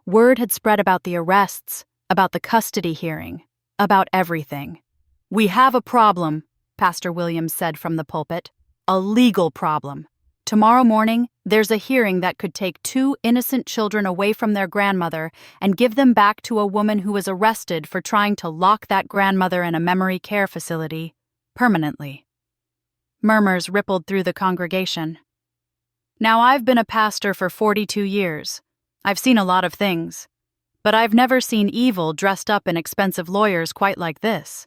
Word had spread about the arrests, about the custody hearing, about everything. We have a problem, Pastor Williams said from the pulpit. A legal problem. Tomorrow morning, there's a hearing that could take 2 innocent children away from their grandmother and give them back to a woman who was arrested for trying to lock that grandmother in a memory care facility permanently. Murmurs rippled through the congregation. Now, I've been a pastor for 42 years. I've seen a lot of things. But I've never seen evil dressed up in expensive lawyers quite like this.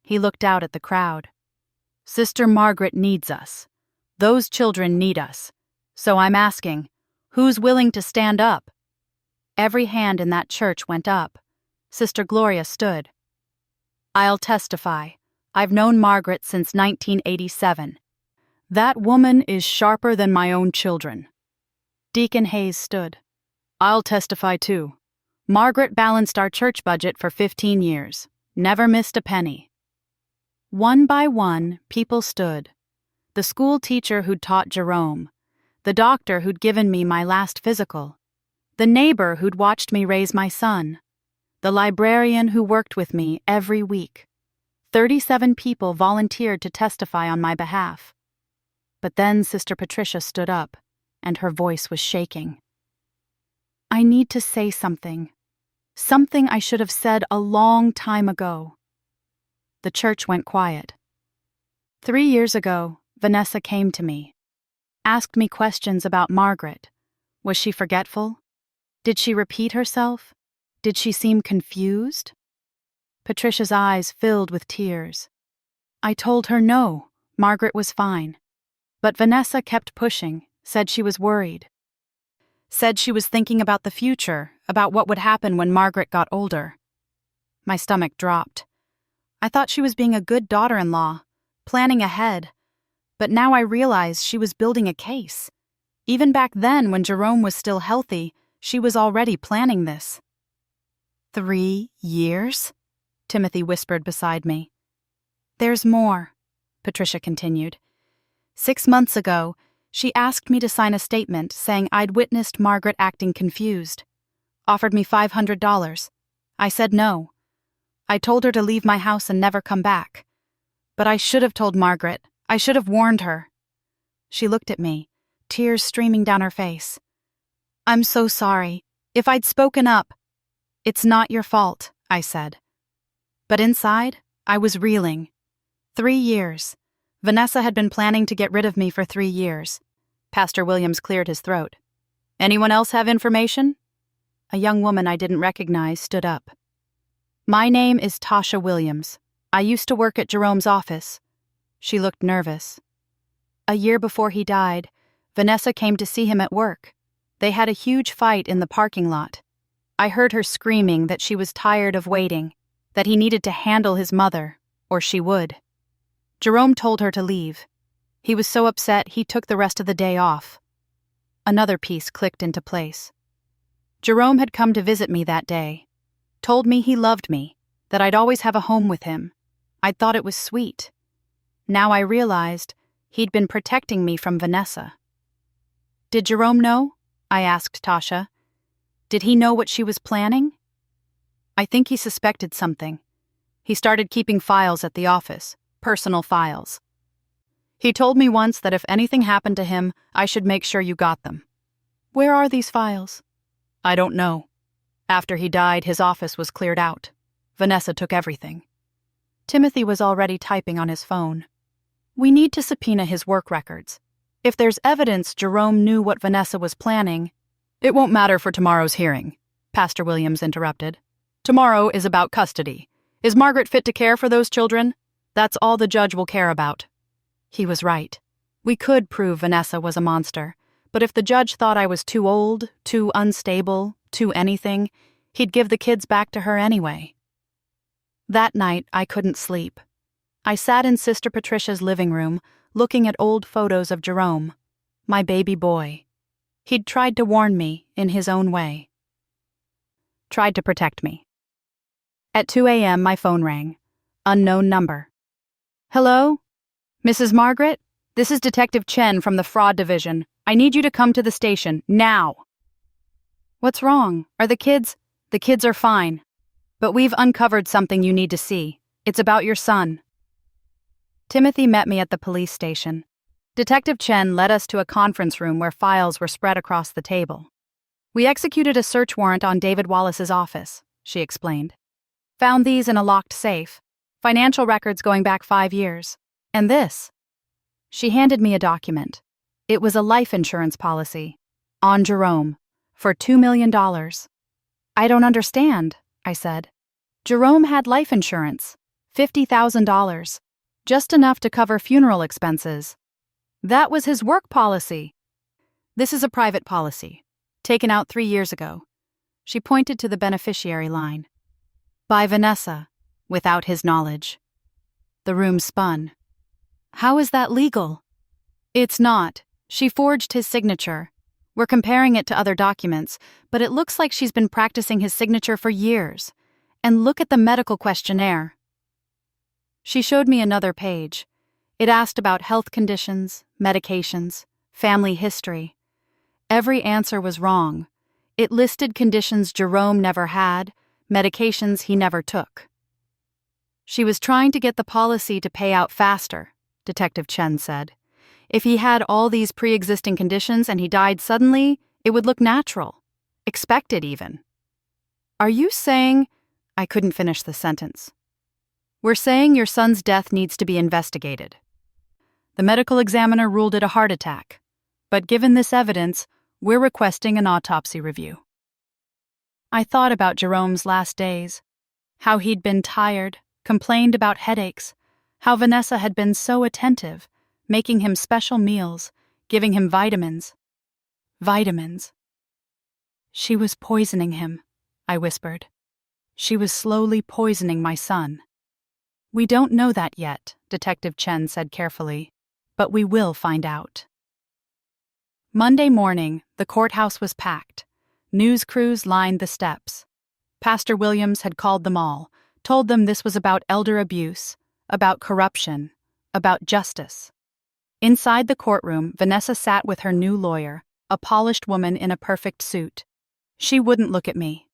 He looked out at the crowd. Sister Margaret needs us. Those children need us. So I'm asking, who's willing to stand up? Every hand in that church went up. Sister Gloria stood. I'll testify. I've known Margaret since 1987. That woman is sharper than my own children. Deacon Hayes stood. I'll testify too. Margaret balanced our church budget for 15 years. Never missed a penny. One by one, people stood. The school teacher who'd taught Jerome, the doctor who'd given me my last physical, the neighbor who'd watched me raise my son, the librarian who worked with me every week. 37 people volunteered to testify on my behalf. But then Sister Patricia stood up, and her voice was shaking. I need to say something. Something I should have said a long time ago. The church went quiet. 3 years ago, Vanessa came to me, asked me questions about Margaret. Was she forgetful? Did she repeat herself? Did she seem confused? Patricia's eyes filled with tears. I told her no, Margaret was fine. But Vanessa kept pushing, said she was worried. Said she was thinking about the future, about what would happen when Margaret got older. My stomach dropped. I thought she was being a good daughter-in-law, planning ahead. But now I realize she was building a case. Even back then, when Jerome was still healthy, she was already planning this. 3 years? Timothy whispered beside me. There's more, Patricia continued. 6 months ago, she asked me to sign a statement saying I'd witnessed Margaret acting confused. Offered me $500. I said no. I told her to leave my house and never come back. But I should have told Margaret. I should have warned her. She looked at me, tears streaming down her face. I'm so sorry. If I'd spoken up. It's not your fault, I said. But inside, I was reeling. 3 years. Vanessa had been planning to get rid of me for 3 years. Pastor Williams cleared his throat. Anyone else have information? A young woman I didn't recognize stood up. My name is Tasha Williams. I used to work at Jerome's office. She looked nervous. A year before he died, Vanessa came to see him at work. They had a huge fight in the parking lot. I heard her screaming that she was tired of waiting, that he needed to handle his mother, or she would. Jerome told her to leave. He was so upset he took the rest of the day off. Another piece clicked into place. Jerome had come to visit me that day. Told me he loved me, that I'd always have a home with him. I'd thought it was sweet. Now I realized he'd been protecting me from Vanessa. Did Jerome know? I asked Tasha. Did he know what she was planning? I think he suspected something. He started keeping files at the office, personal files. He told me once that if anything happened to him, I should make sure you got them. Where are these files? I don't know. After he died, his office was cleared out. Vanessa took everything. Timothy was already typing on his phone. We need to subpoena his work records. If there's evidence Jerome knew what Vanessa was planning... It won't matter for tomorrow's hearing, Pastor Williams interrupted. Tomorrow is about custody. Is Margaret fit to care for those children? That's all the judge will care about. He was right. We could prove Vanessa was a monster, but if the judge thought I was too old, too unstable, too anything, he'd give the kids back to her anyway. That night, I couldn't sleep. I sat in Sister Patricia's living room, looking at old photos of Jerome, my baby boy. He'd tried to warn me in his own way. Tried to protect me. At 2 a.m., my phone rang. Unknown number. Hello? Mrs. Margaret? This is Detective Chen from the Fraud Division. I need you to come to the station, now. What's wrong? Are the kids? The kids are fine. But we've uncovered something you need to see. It's about your son. Timothy met me at the police station. Detective Chen led us to a conference room where files were spread across the table. We executed a search warrant on David Wallace's office, she explained. Found these in a locked safe, financial records going back 5 years. And this. She handed me a document. It was a life insurance policy. On Jerome. For $2 million. I don't understand, I said. Jerome had life insurance. $50,000. Just enough to cover funeral expenses. That was his work policy. This is a private policy, taken out 3 years ago. She pointed to the beneficiary line. By Vanessa, without his knowledge. The room spun. How is that legal? It's not. She forged his signature. We're comparing it to other documents, but it looks like she's been practicing his signature for years. And look at the medical questionnaire. She showed me another page. It asked about health conditions, medications, family history. Every answer was wrong. It listed conditions Jerome never had, medications he never took. She was trying to get the policy to pay out faster, Detective Chen said. If he had all these pre-existing conditions and he died suddenly, it would look natural. Expected, even. Are you saying... I couldn't finish the sentence. We're saying your son's death needs to be investigated. The medical examiner ruled it a heart attack, but given this evidence, we're requesting an autopsy review. I thought about Jerome's last days, how he'd been tired, complained about headaches, how Vanessa had been so attentive, making him special meals, giving him vitamins. Vitamins. She was poisoning him, I whispered. She was slowly poisoning my son. We don't know that yet, Detective Chen said carefully, but we will find out. Monday morning, the courthouse was packed. News crews lined the steps. Pastor Williams had called them all, told them this was about elder abuse, about corruption, about justice. Inside the courtroom, Vanessa sat with her new lawyer, a polished woman in a perfect suit. She wouldn't look at me.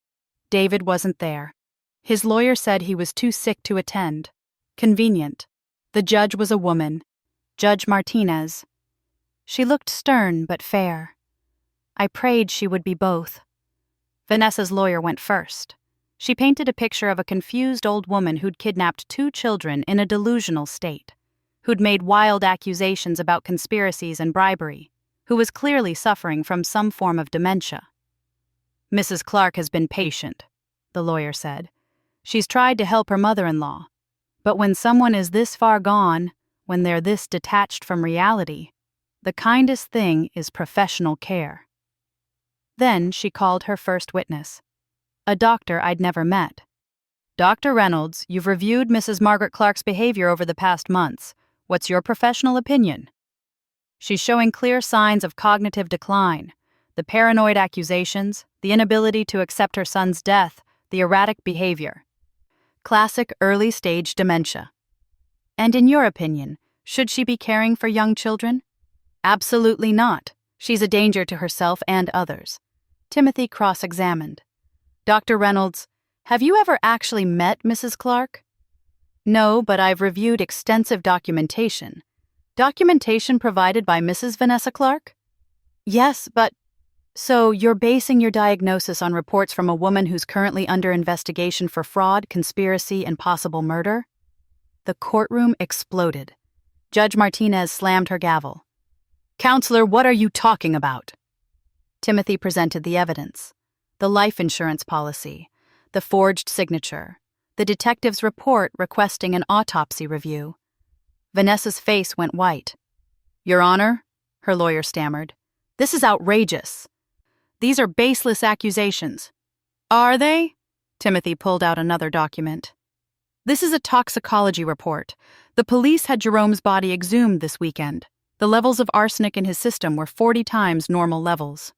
David wasn't there. His lawyer said he was too sick to attend. Convenient. The judge was a woman, Judge Martinez. She looked stern but fair. I prayed she would be both. Vanessa's lawyer went first. She painted a picture of a confused old woman who'd kidnapped 2 children in a delusional state, who'd made wild accusations about conspiracies and bribery, who was clearly suffering from some form of dementia. Mrs. Clark has been patient, the lawyer said. She's tried to help her mother-in-law. But when someone is this far gone, when they're this detached from reality, the kindest thing is professional care. Then she called her first witness, a doctor I'd never met. Dr. Reynolds, you've reviewed Mrs. Margaret Clark's behavior over the past months. What's your professional opinion? She's showing clear signs of cognitive decline, the paranoid accusations, the inability to accept her son's death, the erratic behavior. Classic early-stage dementia. And in your opinion, should she be caring for young children? Absolutely not. She's a danger to herself and others. Timothy cross-examined. Dr. Reynolds, have you ever actually met Mrs. Clark? No, but I've reviewed extensive documentation. Documentation provided by Mrs. Vanessa Clark? Yes, but... So you're basing your diagnosis on reports from a woman who's currently under investigation for fraud, conspiracy, and possible murder? The courtroom exploded. Judge Martinez slammed her gavel. Counselor, what are you talking about? Timothy presented the evidence. The life insurance policy, the forged signature, the detective's report requesting an autopsy review. Vanessa's face went white. Your Honor, her lawyer stammered, this is outrageous. These are baseless accusations. Are they? Timothy pulled out another document. This is a toxicology report. The police had Jerome's body exhumed this weekend. The levels of arsenic in his system were 40 times normal levels.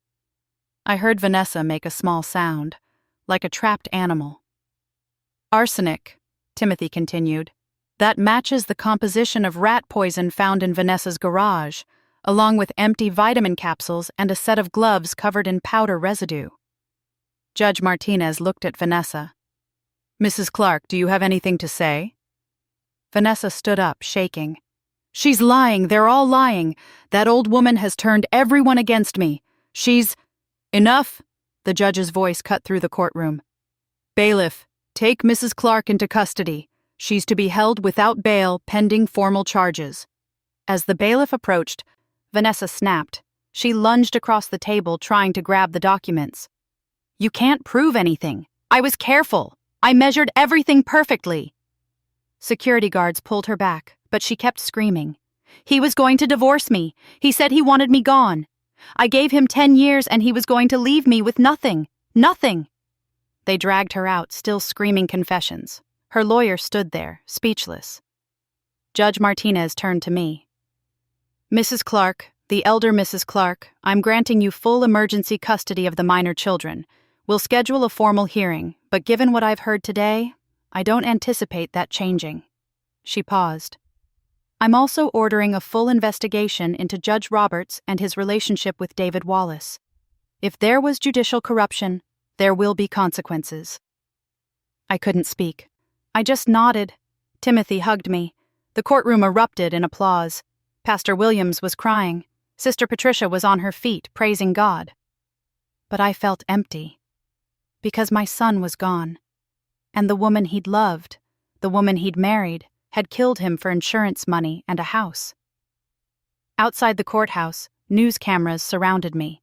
I heard Vanessa make a small sound, like a trapped animal. Arsenic, Timothy continued. That matches the composition of rat poison found in Vanessa's garage, along with empty vitamin capsules and a set of gloves covered in powder residue. Judge Martinez looked at Vanessa. Mrs. Clark, do you have anything to say? Vanessa stood up, shaking. She's lying. They're all lying. That old woman has turned everyone against me. She's... Enough! The judge's voice cut through the courtroom. Bailiff, take Mrs. Clark into custody. She's to be held without bail pending formal charges. As the bailiff approached, Vanessa snapped. She lunged across the table, trying to grab the documents. You can't prove anything. I was careful. I measured everything perfectly. Security guards pulled her back, but she kept screaming. He was going to divorce me. He said he wanted me gone. I gave him 10 years and he was going to leave me with nothing. Nothing. They dragged her out, still screaming confessions. Her lawyer stood there, speechless. Judge Martinez turned to me. Mrs. Clark, the elder Mrs. Clark, I'm granting you full emergency custody of the minor children. We'll schedule a formal hearing, but given what I've heard today, I don't anticipate that changing. She paused. I'm also ordering a full investigation into Judge Roberts and his relationship with David Wallace. If there was judicial corruption, there will be consequences. I couldn't speak. I just nodded. Timothy hugged me. The courtroom erupted in applause. Pastor Williams was crying. Sister Patricia was on her feet, praising God. But I felt empty. Because my son was gone. And the woman he'd loved, the woman he'd married, had killed him for insurance money and a house. Outside the courthouse, news cameras surrounded me.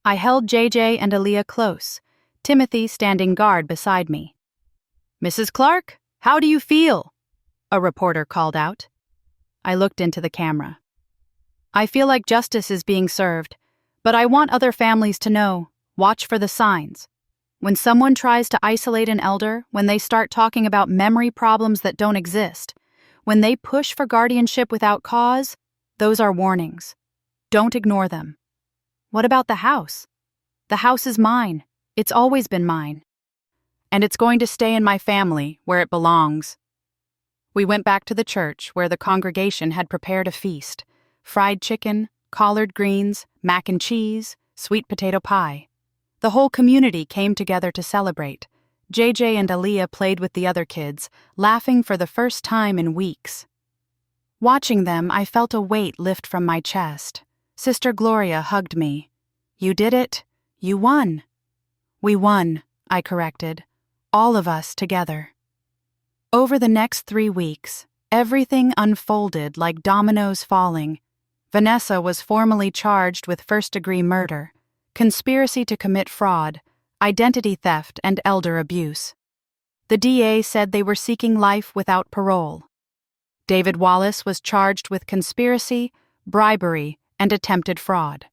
I held JJ and Aaliyah close, Timothy standing guard beside me. Mrs. Clark, how do you feel? A reporter called out. I looked into the camera. I feel like justice is being served, but I want other families to know, watch for the signs. When someone tries to isolate an elder, when they start talking about memory problems that don't exist, when they push for guardianship without cause, those are warnings. Don't ignore them. What about the house? The house is mine. It's always been mine. And it's going to stay in my family, where it belongs. We went back to the church, where the congregation had prepared a feast. Fried chicken, collard greens, mac and cheese, sweet potato pie. The whole community came together to celebrate. JJ and Aaliyah played with the other kids, laughing for the first time in weeks. Watching them, I felt a weight lift from my chest. Sister Gloria hugged me. You did it. You won. We won, I corrected. All of us together. Over the next 3 weeks, everything unfolded like dominoes falling. Vanessa was formally charged with first-degree murder, conspiracy to commit fraud, identity theft, and elder abuse. The DA said they were seeking life without parole. David Wallace was charged with conspiracy, bribery, and attempted fraud.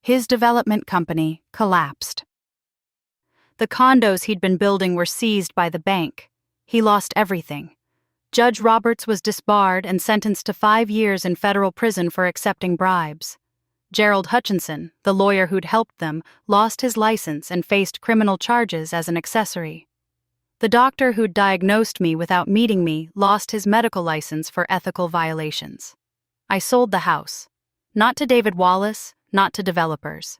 His development company collapsed. The condos he'd been building were seized by the bank. He lost everything. Judge Roberts was disbarred and sentenced to 5 years in federal prison for accepting bribes. Gerald Hutchinson, the lawyer who'd helped them, lost his license and faced criminal charges as an accessory. The doctor who'd diagnosed me without meeting me lost his medical license for ethical violations. I sold the house. Not to David Wallace, not to developers.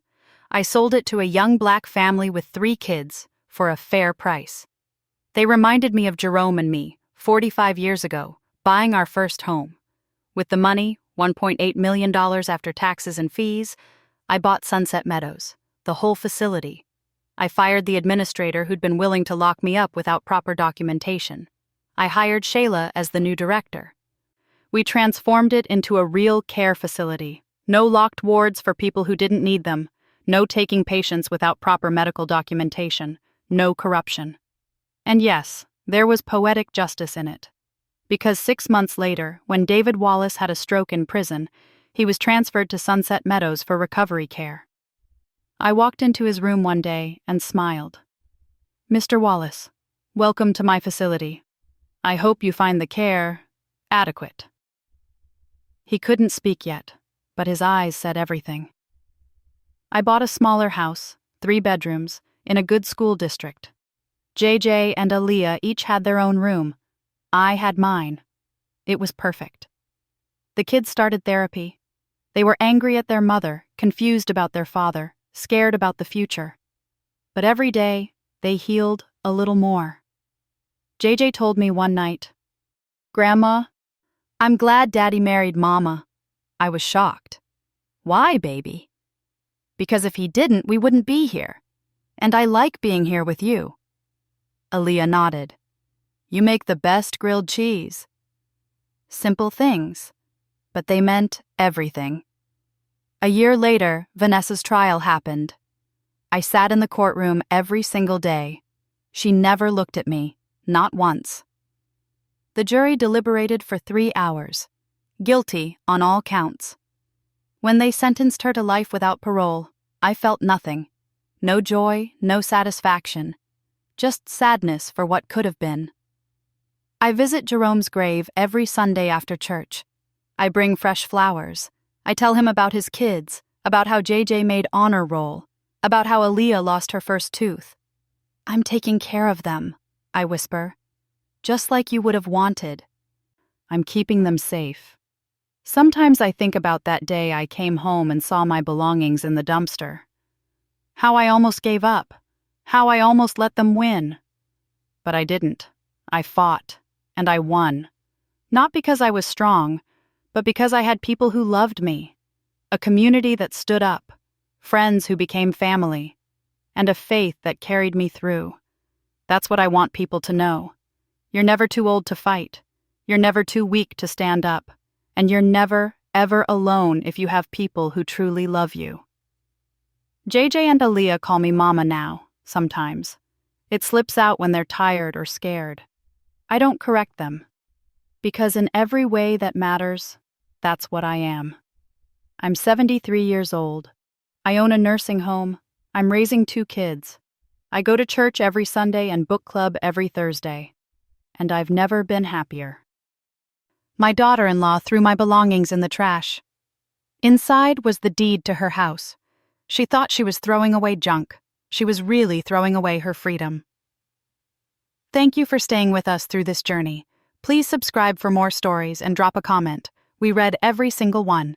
I sold it to a young black family with 3 kids for a fair price. They reminded me of Jerome and me, 45 years ago, buying our first home. With the money, $1.8 million after taxes and fees, I bought Sunset Meadows, the whole facility. I fired the administrator who'd been willing to lock me up without proper documentation. I hired Shayla as the new director. We transformed it into a real care facility. No locked wards for people who didn't need them. No taking patients without proper medical documentation. No corruption. And yes, there was poetic justice in it. Because 6 months later, when David Wallace had a stroke in prison, he was transferred to Sunset Meadows for recovery care. I walked into his room one day and smiled. Mr. Wallace, welcome to my facility. I hope you find the care adequate. He couldn't speak yet, but his eyes said everything. I bought a smaller house, 3 bedrooms, in a good school district. JJ and Aaliyah each had their own room. I had mine. It was perfect. The kids started therapy. They were angry at their mother, confused about their father, scared about the future. But every day, they healed a little more. JJ told me one night, "Grandma, I'm glad Daddy married Mama. I was shocked. Why, baby? Because if he didn't, we wouldn't be here. And I like being here with you. Aaliyah nodded. You make the best grilled cheese. Simple things, but they meant everything. A year later, Vanessa's trial happened. I sat in the courtroom every single day. She never looked at me, not once. The jury deliberated for 3 hours. Guilty on all counts. When they sentenced her to life without parole, I felt nothing. No joy, no satisfaction. Just sadness for what could have been. I visit Jerome's grave every Sunday after church. I bring fresh flowers. I tell him about his kids, about how JJ made honor roll, about how Aaliyah lost her first tooth. I'm taking care of them, I whisper. Just like you would have wanted. I'm keeping them safe. Sometimes I think about that day I came home and saw my belongings in the dumpster. How I almost gave up. How I almost let them win. But I didn't. I fought. And I won. Not because I was strong, but because I had people who loved me. A community that stood up. Friends who became family. And a faith that carried me through. That's what I want people to know. You're never too old to fight. You're never too weak to stand up. And you're never, ever alone if you have people who truly love you. JJ and Aaliyah call me Mama now, sometimes. It slips out when they're tired or scared. I don't correct them. Because in every way that matters, that's what I am. I'm 73 years old. I own a nursing home. I'm raising 2 kids. I go to church every Sunday and book club every Thursday. And I've never been happier. My daughter-in-law threw my belongings in the trash. Inside was the deed to her house. She thought she was throwing away junk. She was really throwing away her freedom. Thank you for staying with us through this journey. Please subscribe for more stories and drop a comment. We read every single one.